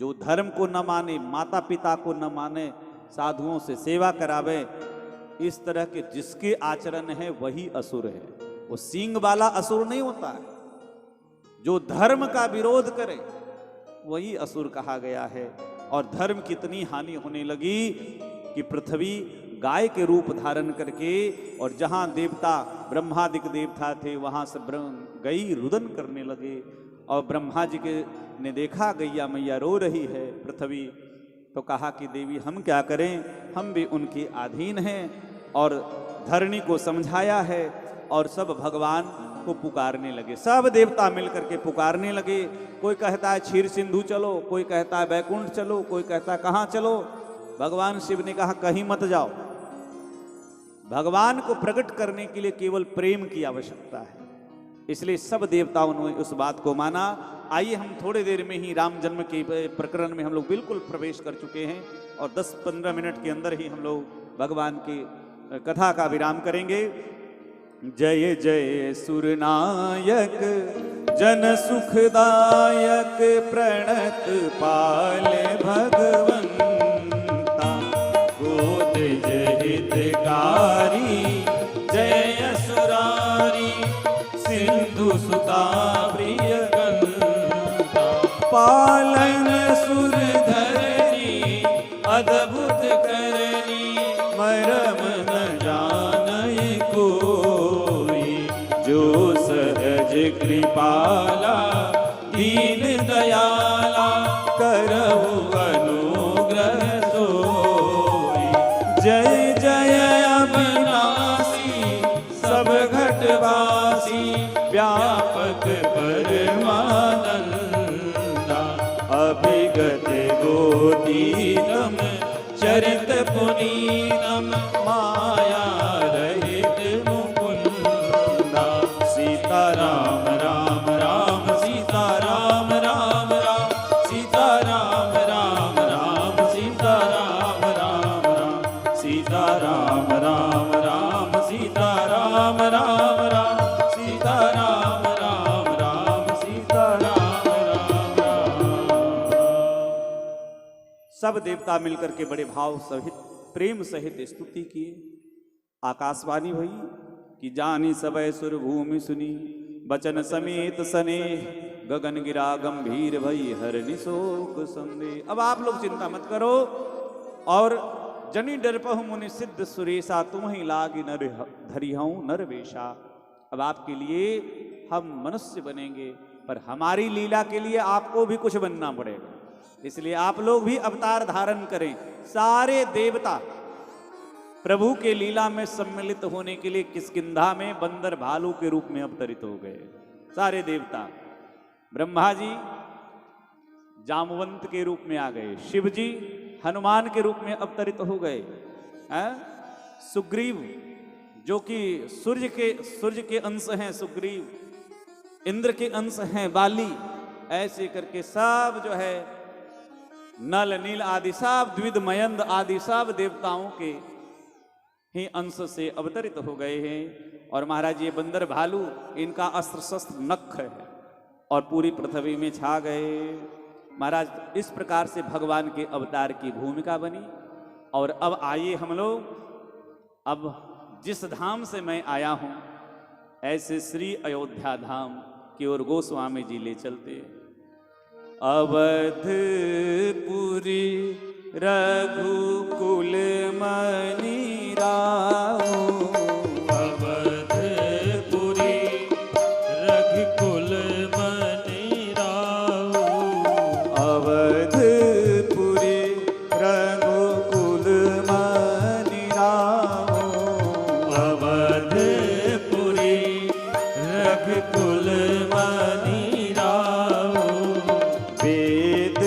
B: जो धर्म को न माने, माता पिता को न माने, साधुओं से सेवा करावे, इस तरह के जिसके आचरण है वही असुर है। वो सींग वाला असुर नहीं होता है, जो धर्म का विरोध करे वही असुर कहा गया है। और धर्म की इतनी हानि होने लगी कि पृथ्वी गाय के रूप धारण करके, और जहां देवता ब्रह्मादिक देवता थे वहां से गई रुदन करने लगे। और ब्रह्मा जी के ने देखा गैया मैया रो रही है पृथ्वी, तो कहा कि देवी हम क्या करें, हम भी उनके अधीन हैं। और धरणी को समझाया है, और सब भगवान को पुकारने लगे। सब देवता मिलकर के पुकारने लगे। कोई कहता है क्षीर सिंधु चलो, कोई कहता है बैकुंठ चलो, कोई कहता है कहाँ चलो। भगवान शिव ने कहा कहीं मत जाओ। भगवान को प्रकट करने के लिए केवल प्रेम की आवश्यकता है। इसलिए सब देवताओं ने उस बात को माना। आइए हम थोड़ी देर में ही राम जन्म के प्रकरण में हम लोग बिल्कुल प्रवेश कर चुके हैं, और 10-15 मिनट के अंदर ही हम लोग भगवान की कथा का विराम करेंगे। जय जय सुरनायक जन सुखदायक, प्रणत पाल भगवंता, गोद हितकारी जय सुरारी, सिंधु सुता प्रिय गंता, पालन सुर धरनी अद्भुत करनी, मरम न जानई कोई, जो सहज कृपाला दीन दयाला, करहु अनुग्रह सोई। जय जय अविनाशी सब घटवासी, व्यापक परमानंदा, अभिगत गोतीतम चरित पुनीतम, माया रहित मुकुंदा। सीता राम राम राम सीता राम राम राम, सीता राम राम राम सीता राम राम राम, सीता राम राम राम सीता राम राम राम, सीता राम राम राम सीता राम राम राम। सब देवता मिलकर के बड़े भाव सहित प्रेम सहित स्तुति किए। आकाशवाणी हुई कि जानी सबय सुर भूमि सुनी, बचन समेत सने, गगन गिरा गंभीर भई हर निशोक संदेह। अब आप लोग चिंता मत करो। और जनी डरपहु मुनि सिद्ध सुरेशा, तुम ही लागी नर धरिहऊं नर वेशा। अब आपके लिए हम मनुष्य बनेंगे, पर हमारी लीला के लिए आपको भी कुछ बनना पड़ेगा। इसलिए आप लोग भी अवतार धारण करें। सारे देवता प्रभु के लीला में सम्मिलित होने के लिए किष्किंधा में बंदर भालू के रूप में अवतरित हो गए। सारे देवता, ब्रह्मा जी जामवंत के रूप में आ गए, शिव जी हनुमान के रूप में अवतरित हो गए, सुग्रीव जो कि सूर्य के अंश हैं सुग्रीव, इंद्र के अंश हैं बाली। ऐसे करके सब जो है नल नील आदि सब द्विद मयंद आदि सब देवताओं के ही अंश से अवतरित हो गए हैं। और महाराज ये बंदर भालू, इनका अस्त्र शस्त्र नख है, और पूरी पृथ्वी में छा गए। महाराज इस प्रकार से भगवान के अवतार की भूमिका बनी। और अब आइए हम लोग अब जिस धाम से मैं आया हूं ऐसे श्री अयोध्या धाम की ओर गोस्वामी जी ले चलते हैं। अवधपुरी रघुकुल मनि राऊ,
A: अवधपुरी रघुकुल मनि राऊ,
B: अवधपुरी रघुकुल मनि राऊ,
A: अवधपुरी रघुकुल मनि राऊ,
B: वेद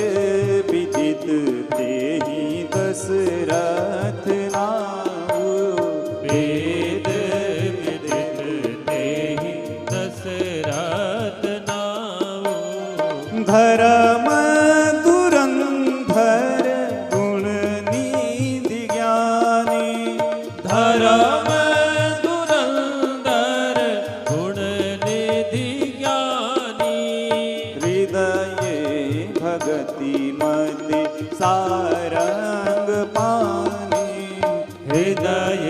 B: विदित तेहि दशरथ नाऊ,
A: वेद विदित तेहि दशरथ नाऊ,
B: धर्म धुरंधर गुण निधि ज्ञानी,
A: धर्म धुरंधर गुण निधि ज्ञानी,
B: हृदय भगति मति सारंग पानी,
A: हृदय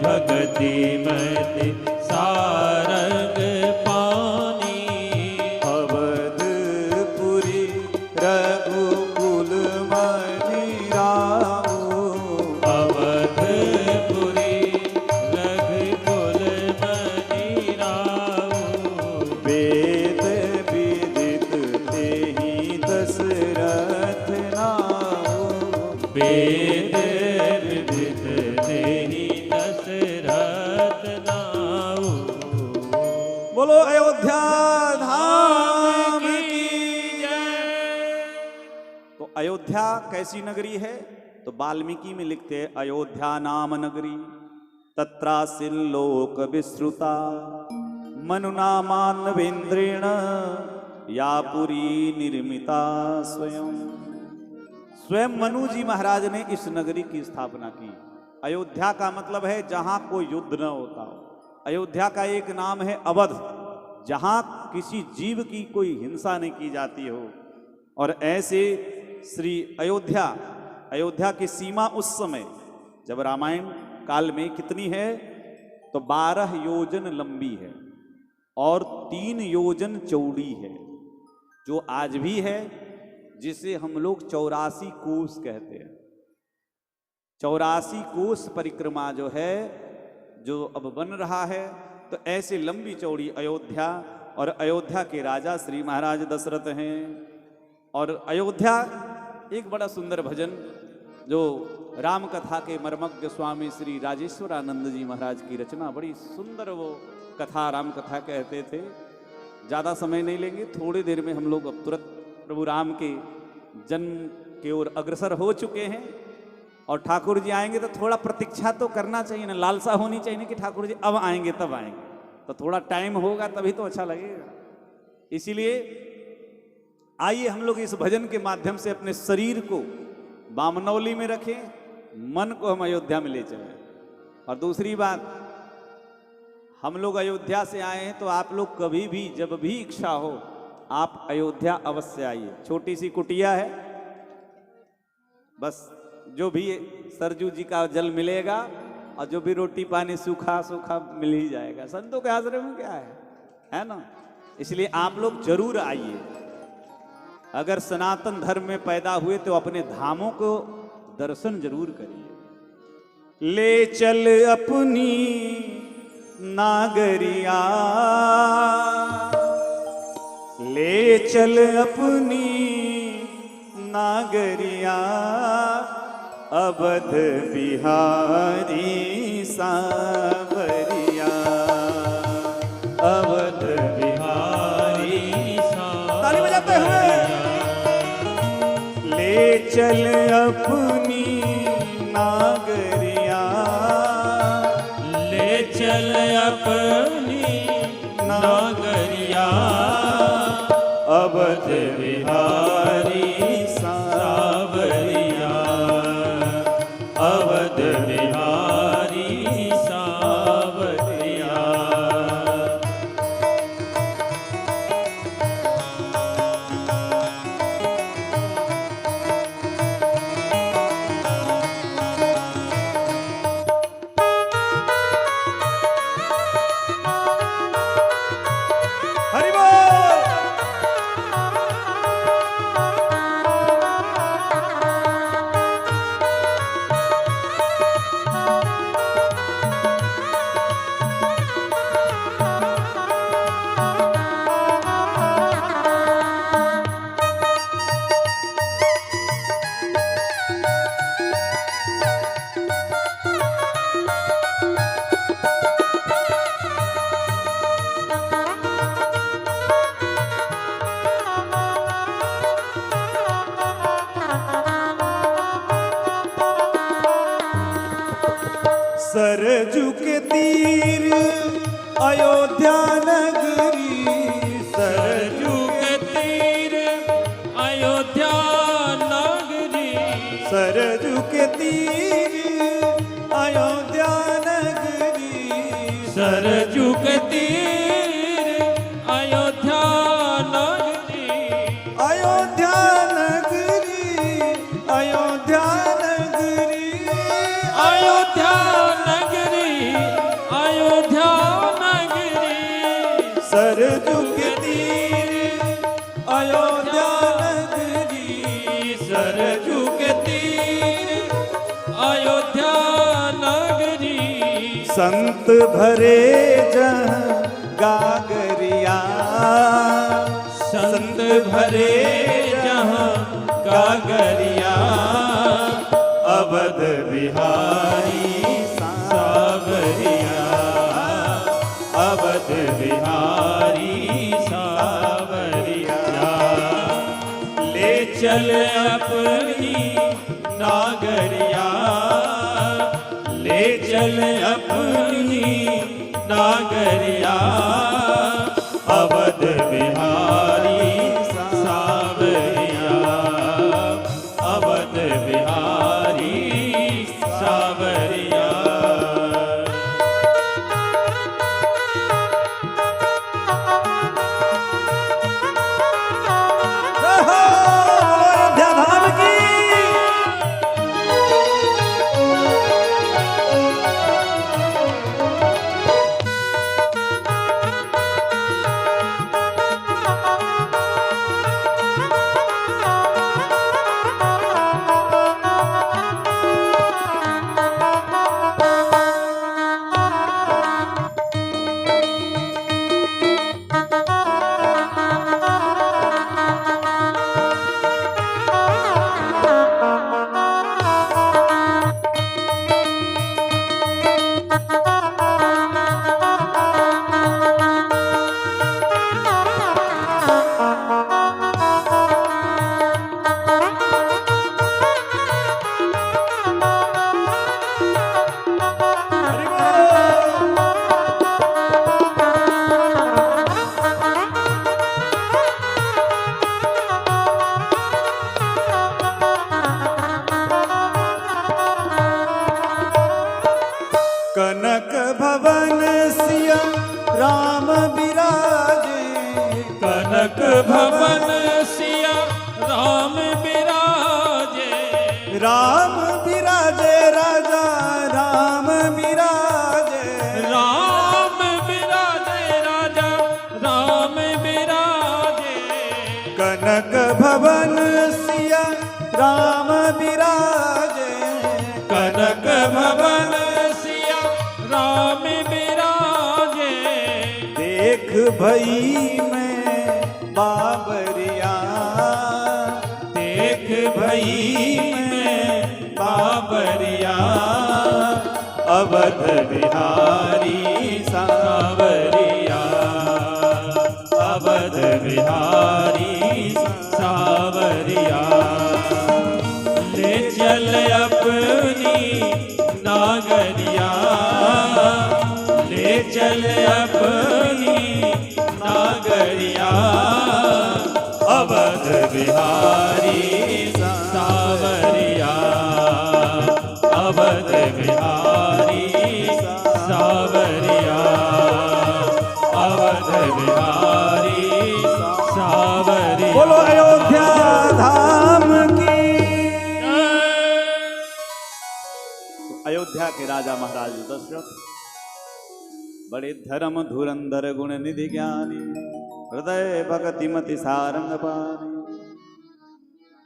A: भगति मति सारंग पानी,
B: अवधपुरी रघुकुल मनि राऊ,
A: अवधपुरी रघुकुल मनि राऊ,
B: वेद विदित तेहि दशरथ नाऊ,
A: वेद विदित तेहि दशरथ नाऊ।
B: बोलो अयोध्या धाम की। तो अयोध्या कैसी नगरी है? तो वाल्मीकि में लिखते हैं अयोध्या नाम नगरी तत्रासिल लोक विश्रुता मनुना मानवेंद्रेण या पुरी निर्मिता स्वयं। स्वयं मनु जी महाराज ने इस नगरी की स्थापना की। अयोध्या का मतलब है जहां कोई युद्ध न होता हो। अयोध्या का एक नाम है अवध, जहां किसी जीव की कोई हिंसा नहीं की जाती हो। और ऐसे श्री अयोध्या, अयोध्या की सीमा उस समय जब रामायण काल में कितनी है तो 12 योजन लंबी है और 3 योजन चौड़ी है, जो आज भी है, जिसे हम लोग 84 कोस कहते हैं। 84 कोस परिक्रमा जो है, जो अब बन रहा है, तो ऐसे लंबी चौड़ी अयोध्या। और अयोध्या के राजा श्री महाराज दशरथ हैं। और अयोध्या एक बड़ा सुंदर भजन जो राम कथा के मर्मज्ञ स्वामी श्री राजेश्वरानंद जी महाराज की रचना, बड़ी सुंदर वो कथा राम कथा कहते थे। ज़्यादा समय नहीं लेंगे, थोड़ी देर में हम लोग अब तुरंत प्रभु राम के जन्म की ओर अग्रसर हो चुके हैं। और ठाकुर जी आएंगे तो थोड़ा प्रतीक्षा तो करना चाहिए ना, लालसा होनी चाहिए ना कि ठाकुर जी अब आएंगे तब आएंगे। तो थोड़ा टाइम होगा तभी तो अच्छा लगेगा। इसीलिए आइए हम लोग इस भजन के माध्यम से अपने शरीर को बामनौली में रखें, मन को हम अयोध्या में ले चलें। और दूसरी बात, हम लोग अयोध्या से आए हैं तो आप लोग कभी भी जब भी इच्छा हो आप अयोध्या अवश्य आइए। छोटी सी कुटिया है, बस जो भी सरजू जी का जल मिलेगा और जो भी रोटी पानी सूखा सूखा मिल ही जाएगा। संतों के आश्रम में क्या है ना। इसलिए आप लोग जरूर आइए। अगर सनातन धर्म में पैदा हुए तो अपने धामों को दर्शन जरूर करिए। ले चल अपनी नागरिया, ले चल अपनी नागरिया, अवध बिहारी सांवरिया, अवध बिहारी सांवरिया। ताली बजाते हुए ले चल अपनी नागरिया,
A: ले चल अपनी नागरिया,
B: अवध बिहारी सांवरिया,
A: अवध बिहारी सांवरिया।
B: सरजू के तीर अयोध्या नगरी,
A: सरजू के तीर अयोध्या नगरी,
B: सरजू के तीर अयोध्या नगरी,
A: सरजू के तीर अयोध्या नगरी,
B: अयोध्या नगरी, अयोध्या नगरी,
A: अयोध्या नगरी, अयोध्या नगरी,
B: सरजू के तीर अयोध्या नगरी,
A: सरजू के तीर अयोध्या नगरी,
B: संत भरे जहाँ गागरिया,
A: संत भरे जहाँ गागरिया,
B: अवध बिहारी
A: सावरिया, अवध बिहारी सावरिया, ले चल अपनी नागरिया, ले चल अपनी नागरिया, अवध बिहारी सावरिया, अवध बिहारी सावरिया।
B: रहो अयोध्या धाम की। कनक भवन सिया राम विराजे,
A: कनक भवन सिया राम बिराजे,
B: राम विराजे राजा राम विराजे,
A: राम बिराजे राजा राम बिराजे,
B: कनक भवन सिया राम विराजे,
A: कनक भवन सिया राम बिराजे,
B: देख भई में बाबरिया,
A: देख भई में बाबरिया,
B: अवध बिहारी
A: सावरिया, अवध बिहारी सावरिया, ले चल अपनी नागरिया, ले चल अपनी नागरिया, अवध बिहारी सावरिया, अवध बिहारी सावरिया, अवध बिहारी सावरिया।
B: बोलो अयोध्या धाम की। अयोध्या के राजा महाराज दशरथ बड़े धर्म धुरंधर गुण निधि ज्ञानी, हृदय भगति मति सारंग पानी।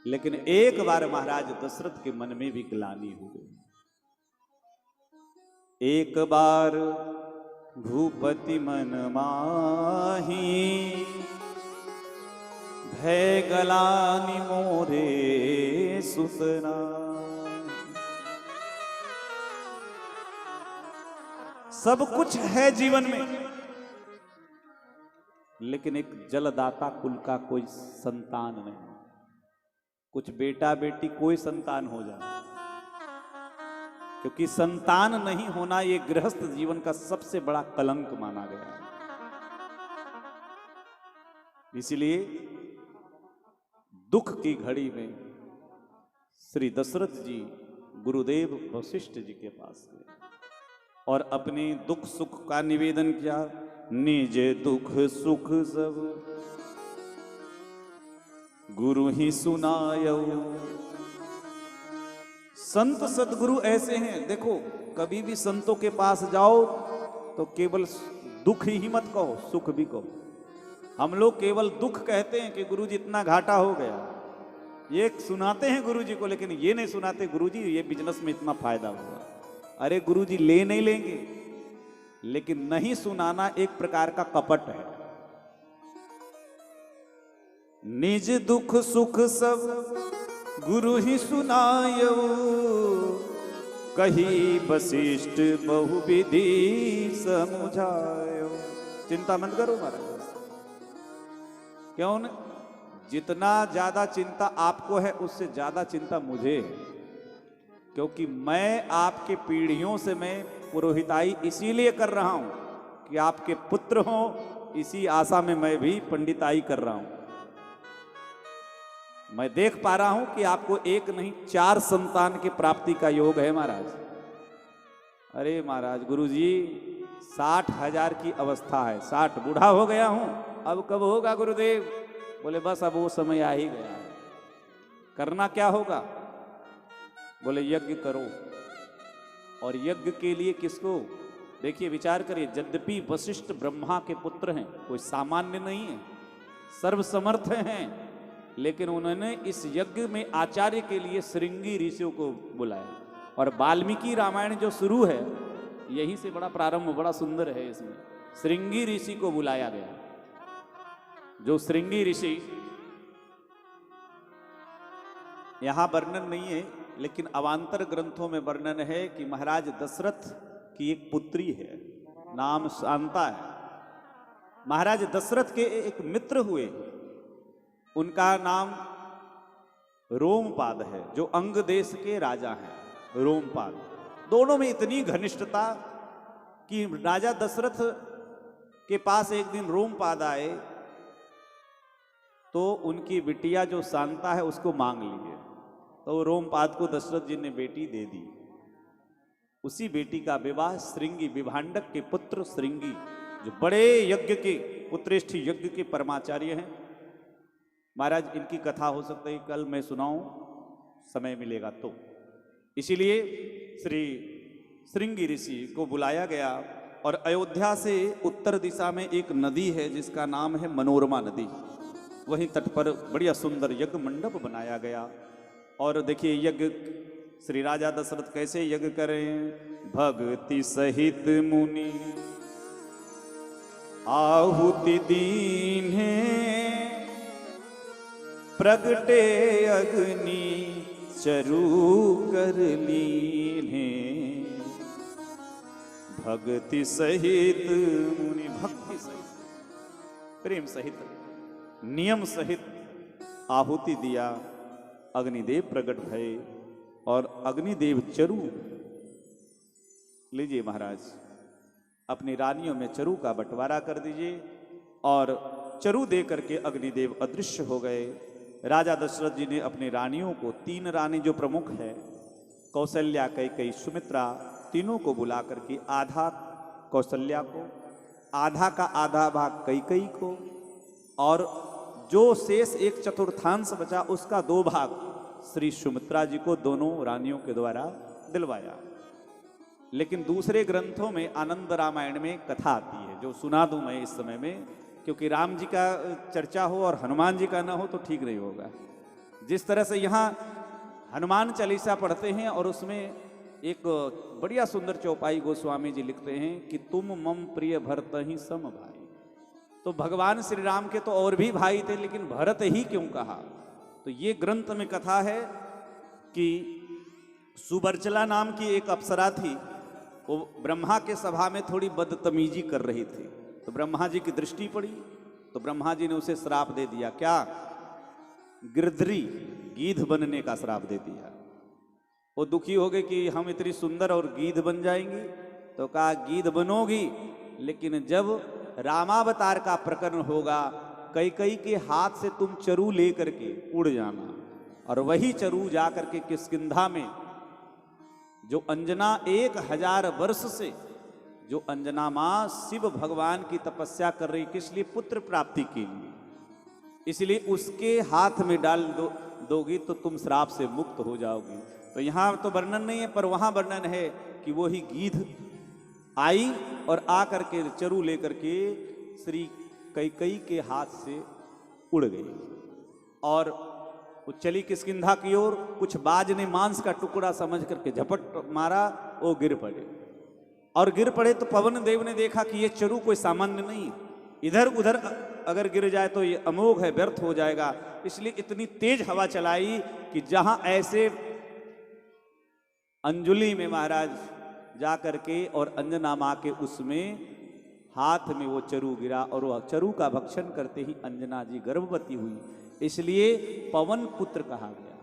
B: लेकिन एक बार महाराज दशरथ के मन में भी ग्लानि हो गई। एक बार भूपति मन माही, भय गलानि मोरे सुतना। सब कुछ है जीवन में, लेकिन एक जलदाता कुल का कोई संतान नहीं। कुछ बेटा बेटी कोई संतान हो जाए, क्योंकि संतान नहीं होना ये गृहस्थ जीवन का सबसे बड़ा कलंक माना गया है। इसलिए दुख की घड़ी में श्री दशरथ जी गुरुदेव वशिष्ठ जी के पास गए और अपने दुख सुख का निवेदन किया। निज दुख सुख सब गुरु ही सुनायो। संत सदगुरु ऐसे हैं, देखो कभी भी संतों के पास जाओ तो केवल दुख ही मत कहो, सुख भी कहो। हम लोग केवल दुख कहते हैं कि गुरुजी इतना घाटा हो गया, ये सुनाते हैं गुरुजी को, लेकिन ये नहीं सुनाते गुरुजी ये बिजनेस में इतना फायदा हुआ। अरे गुरुजी ले नहीं लेंगे, लेकिन नहीं सुनाना एक प्रकार का कपट है। निज दुख सुख सब गुरु ही सुनायो, कही वशिष्ठ बहुविधि समझायो। चिंता मत करो महाराज, क्यों न? जितना ज्यादा चिंता आपको है उससे ज्यादा चिंता मुझे है, क्योंकि मैं आपके पीढ़ियों से मैं पुरोहिताई इसीलिए कर रहा हूं कि आपके पुत्र हो, इसी आशा में मैं भी पंडिताई कर रहा हूं। मैं देख पा रहा हूं कि आपको एक नहीं 4 संतान की प्राप्ति का योग है महाराज। अरे महाराज गुरुजी 60,000 की अवस्था है, 60 बूढ़ा हो गया हूं, अब कब होगा गुरुदेव? बोले बस अब वो समय आ ही गया है। करना क्या होगा? बोले यज्ञ करो। और यज्ञ के लिए किसको? देखिए विचार करिए, यद्यपि वशिष्ठ ब्रह्मा के पुत्र हैं, कोई सामान्य नहीं है, सर्वसमर्थ हैं, लेकिन उन्होंने इस यज्ञ में आचार्य के लिए श्रृंगी ऋषियों को बुलाया। और वाल्मीकि रामायण जो शुरू है यही से बड़ा प्रारंभ बड़ा सुंदर है। इसमें श्रृंगी ऋषि को बुलाया गया, जो श्रृंगी ऋषि यहां वर्णन नहीं है, लेकिन अवांतर ग्रंथों में वर्णन है कि महाराज दशरथ की एक पुत्री है, नाम शांता है। महाराज दशरथ के एक मित्र हुए, उनका नाम रोमपाद है, जो अंग देश के राजा हैं। रोमपाद, दोनों में इतनी घनिष्ठता कि राजा दशरथ के पास एक दिन रोमपाद आए तो उनकी बिटिया जो शांता है उसको मांग लिए, तो रोमपाद को दशरथ जी ने बेटी दे दी। उसी बेटी का विवाह श्रृंगी, विभांडक के पुत्र श्रृंगी, जो बड़े यज्ञ के पुत्रेष्ठ यज्ञ के परमाचार्य हैं। महाराज इनकी कथा हो सकता है कल मैं सुनाऊं, समय मिलेगा तो। इसीलिए श्री श्रृंगी ऋषि को बुलाया गया और अयोध्या से उत्तर दिशा में एक नदी है जिसका नाम है मनोरमा नदी। वहीं तट पर बढ़िया सुंदर यज्ञ मंडप बनाया गया। और देखिए यज्ञ श्री राजा दशरथ कैसे यज्ञ करें। भक्ति सहित मुनि आहुति दीन्हे, प्रगटे अग्नि चरु कर लीन्हे। भक्ति सहित मुनि, भक्ति सहित प्रेम सहित नियम सहित आहुति दिया। अग्निदेव प्रकट भये और अग्निदेव चरु, लीजिए महाराज अपनी रानियों में चरु का बंटवारा कर दीजिए। और चरु दे करके अग्निदेव अदृश्य हो गए। राजा दशरथ जी ने अपनी रानियों को, 3 रानी जो प्रमुख है, कौशल्या, कैकेयी, सुमित्रा, तीनों को बुला करके आधा कौशल्या को, आधा का आधा भाग कैकेयी को, और जो शेष 1/4 बचा उसका 2 भाग श्री सुमित्रा जी को दोनों रानियों के द्वारा दिलवाया। लेकिन दूसरे ग्रंथों में आनंद रामायण में कथा आती है, जो सुना दूं मैं इस समय में, क्योंकि राम जी का चर्चा हो और हनुमान जी का ना हो तो ठीक नहीं होगा। जिस तरह से यहाँ हनुमान चालीसा पढ़ते हैं और उसमें एक बढ़िया सुंदर चौपाई गोस्वामी जी लिखते हैं कि तुम मम प्रिय भरत ही सम भाई। तो भगवान श्री राम के तो और भी भाई थे, लेकिन भरत ही क्यों कहा? तो ये ग्रंथ में कथा है कि सुबर्चला नाम की एक अप्सरा थी, वो ब्रह्मा के सभा में थोड़ी बदतमीजी कर रही थी। तो ब्रह्मा जी की दृष्टि पड़ी तो ब्रह्मा जी ने उसे श्राप दे दिया। क्या? गिरधरी, गीध बनने का श्राप दे दिया। वो दुखी हो गए कि हम इतनी सुंदर और गीध बन जाएंगी। तो कहा गीध बनोगी, लेकिन जब रामावतार का प्रकरण होगा, कैकेयी के हाथ से तुम चरु लेकर के उड़ जाना, और वही चरु जा करके किष्किंधा में जो अंजना 1000 वर्ष से जो अंजना माँ शिव भगवान की तपस्या कर रही, किस लिए? पुत्र प्राप्ति के लिए। इसलिए उसके हाथ में डाल दोगी तो तुम श्राप से मुक्त हो जाओगी। तो यहाँ तो वर्णन नहीं है, पर वहाँ वर्णन है कि वो ही गीध आई और आ करके चरु लेकर के श्री कैकेयी के हाथ से उड़ गई, और वो चली किष्किंधा की ओर। कुछ बाज ने मांस का टुकड़ा समझ करके झपट मारा, वो गिर पड़े, और गिर पड़े तो पवन देव ने देखा कि ये चरु कोई सामान्य नहीं, इधर उधर अगर गिर जाए तो ये अमोघ है, व्यर्थ हो जाएगा। इसलिए इतनी तेज हवा चलाई कि जहां ऐसे अंजुलि में महाराज जा करके और अंजना माँ के उसमें हाथ में वो चरु गिरा, और वह चरु का भक्षण करते ही अंजना जी गर्भवती हुई। इसलिए पवन पुत्र कहा गया।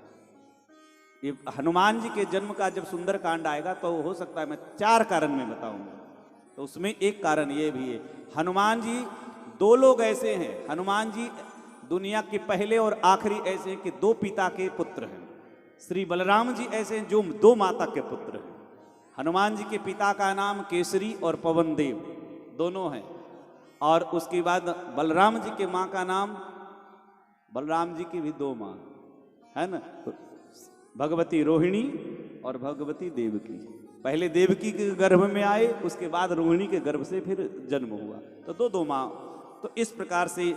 B: ये हनुमान जी के जन्म का जब सुंदर कांड आएगा तो हो सकता है मैं 4 कारण में बताऊंगा, तो उसमें एक कारण ये भी है। हनुमान जी 2 लोग ऐसे हैं, हनुमान जी दुनिया के पहले और आखिरी ऐसे हैं कि 2 पिता के पुत्र हैं। श्री बलराम जी ऐसे हैं जो 2 माता के पुत्र हैं। हनुमान जी के पिता का नाम केसरी और पवन देव दोनों हैं, और उसके बाद बलराम जी के माँ का नाम, बलराम जी की भी 2 माँ है ना, भगवती रोहिणी और भगवती देवकी। पहले देवकी के गर्भ में आए, उसके बाद रोहिणी के गर्भ से फिर जन्म हुआ, तो 2 माँ। तो इस प्रकार से,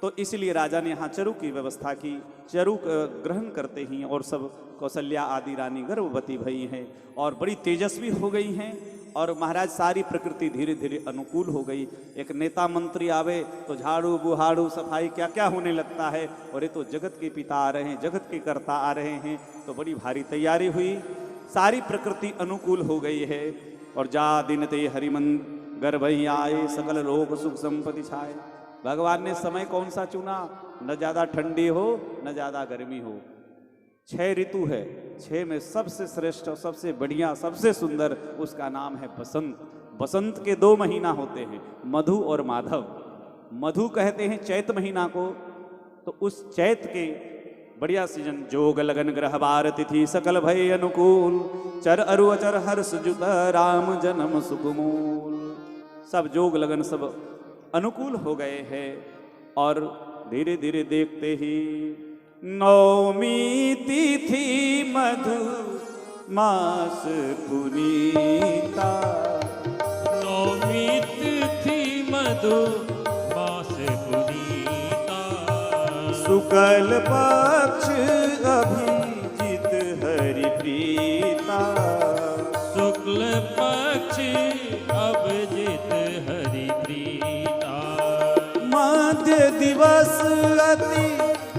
B: तो इसलिए राजा ने यहाँ चरु की व्यवस्था की। चरु ग्रहण करते ही और सब कौशल्या आदि रानी गर्भवती भई हैं और बड़ी तेजस्वी हो गई हैं, और महाराज सारी प्रकृति धीरे धीरे अनुकूल हो गई। एक नेता मंत्री आवे तो झाड़ू बुहाड़ू सफाई क्या क्या होने लगता है, और ये तो जगत के पिता आ रहे हैं, जगत के कर्ता आ रहे हैं, तो बड़ी भारी तैयारी हुई, सारी प्रकृति अनुकूल हो गई है। और जा दिन ते हरिमन गर्भई आए, सकल लोक सुख संपत्ति छाए। भगवान ने समय कौन सा चुना? न ज्यादा ठंडी हो न ज्यादा गर्मी हो। 6 ऋतु है, 6 में सबसे श्रेष्ठ और सबसे बढ़िया सबसे सुंदर उसका नाम है बसंत। बसंत के 2 महीना होते हैं, मधु और माधव। मधु कहते हैं चैत महीना को, तो उस चैत के बढ़िया सीजन। जोग लगन ग्रह बार तिथि सकल भय अनुकूल, चर अरु अचर हर्ष जुत राम जन्म सुखमूल। सब जोग लगन सब अनुकूल हो गए हैं, और धीरे धीरे देखते ही नवमी तिथि मधु मास पुनीता।
A: नवमी तिथि मधु मास पुनीता,
B: शुक्ल पक्ष अभिजित हरि प्रीता।
A: शुक्ल पक्ष अभिजित हरि प्रीता।
B: मध्य दिवस अति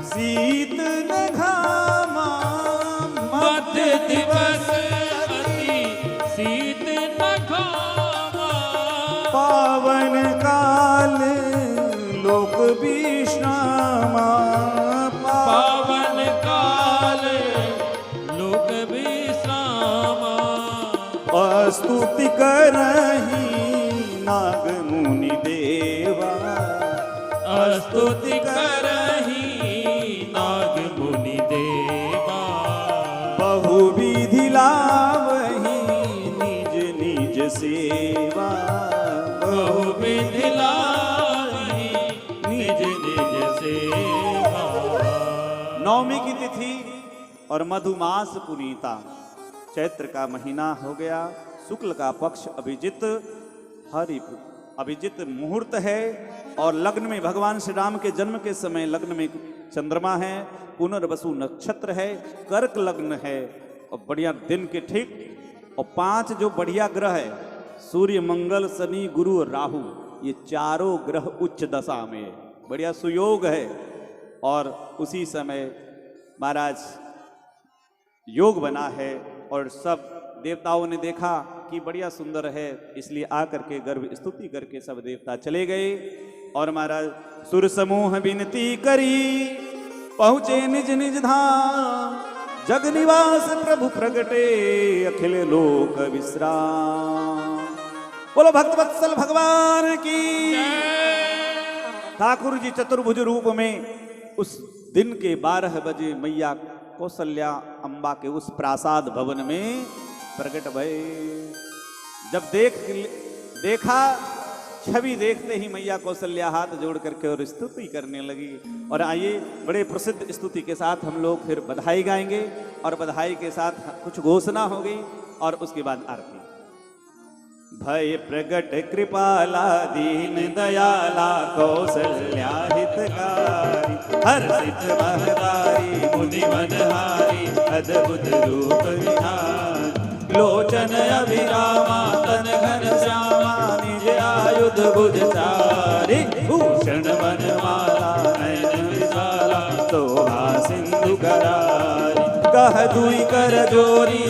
B: शीत न घामा।
A: मध्य दिवस अति शीत न घामा।
B: पावन काल लोक विश्रामा।
A: पावन काल लोक विश्रामा।
B: स्तुति करहि नाग मुनि देवा।
A: स्तुति करहि नाग मुनि देवा।
B: बहुविधि लावहि निज निज सेवा।
A: बहुविधि लावहि निज निज सेवा।
B: नवमी की तिथि और मधुमास पुनीता, चैत्र का महीना हो गया, शुक्ल का पक्ष अभिजित हरि अभिजित मुहूर्त है, और लग्न में भगवान श्री राम के जन्म के समय लग्न में चंद्रमा है, पुनर्वसु नक्षत्र है, कर्क लग्न है, और बढ़िया दिन के ठीक। और 5 जो बढ़िया ग्रह है, सूर्य मंगल शनि गुरु और राहु, ये चारों ग्रह उच्च दशा में बढ़िया सुयोग है। और उसी समय महाराज योग बना है, और सब देवताओं ने देखा कि बढ़िया सुंदर है, इसलिए आकर के गर्भ स्तुति करके सब देवता चले गए। और महाराज सुर समूह विनती करी, पहुँचे निज निज धाम। जग निवास प्रभु प्रगटे अखिल लोक विश्राम। बोलो भक्त वत्सल भगवान की। ठाकुर जी चतुर्भुज रूप में उस दिन के 12 बजे मैया कौशल्या अम्बा के उस प्रासाद भवन में प्रकट भये। जब देखा छवि देखते ही मैया कौशल्या हाथ जोड़ करके और स्तुति करने लगी। और आइए बड़े प्रसिद्ध स्तुति के साथ हम लोग फिर बधाई गाएंगे और बधाई के साथ कुछ घोषणा हो गई और उसके बाद आरती। भय प्रगट कृपाला दीन दयाला कौशल्या हितकारी हर्षित महतारी मुनि मनहारी अद्भुत रूप विहार लोचन अभिरामा तन घन श्यामा निज आयुध भुज चारि भूषण वनमाला नयन विशाला शोभा सिंधु करारी कह दुई कर जोरी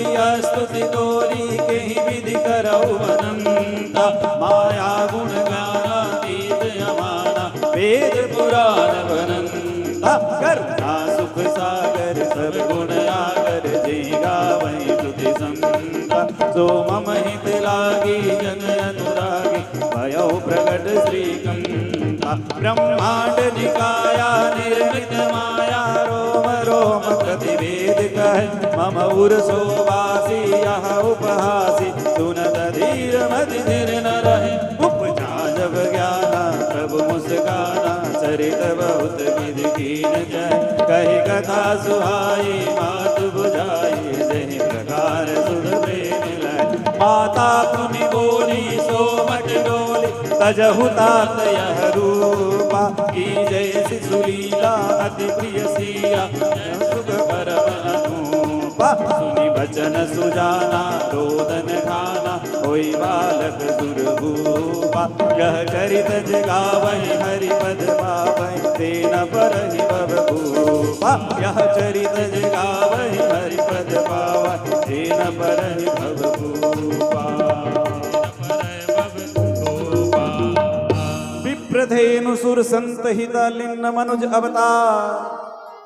B: स्तुति तोरी केहि विधि करौ अनंता माया गुण गानातीत अमाना वेद पुराण बनंता करुणा सुख सागर सब गुण आगर जे गावै तुति संता सो मम हित लागी जन अनुरागी भयो प्रगट श्रीकंता ब्रह्मांड निकाया निर्मित माया रोम रोम प्रतिवेद कह मम उर्सो वासी यह उपहासी सुनत धीर मति धीर न रहे उपजा जब ज्ञाना प्रभु मुस्काना चरित बहुत विधि कीन जय कही कथा सुहाई मात बुझाई जय प्रकार सुध प्रेम लय माता पुनि बोली सो मट डोली तजहु तात यह रूपा की जय शिशुलीला अति प्रिय सिया सुख परम अनुपा सुनि बचन सुजाना रोदन खाना होई बालक दुर्भूपा यह चरित जगावहि हरि पद पावहि तेन परहि भवभूपा यह चरित जगावहि हरि पद पावहि तेन परहि भवभूपा विप्रधेनु सुर संत हित लिन्न मनुज अवतार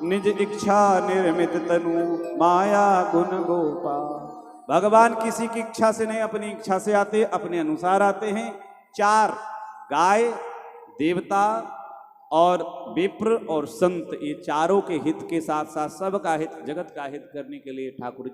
B: निज इच्छा निर्मित तनु माया गुण गोपा। भगवान किसी की इच्छा से नहीं अपनी इच्छा से आते अपने अनुसार आते हैं। 4 गाय देवता और विप्र और संत ये चारों के हित के साथ साथ सबका हित जगत का हित करने के लिए ठाकुर जी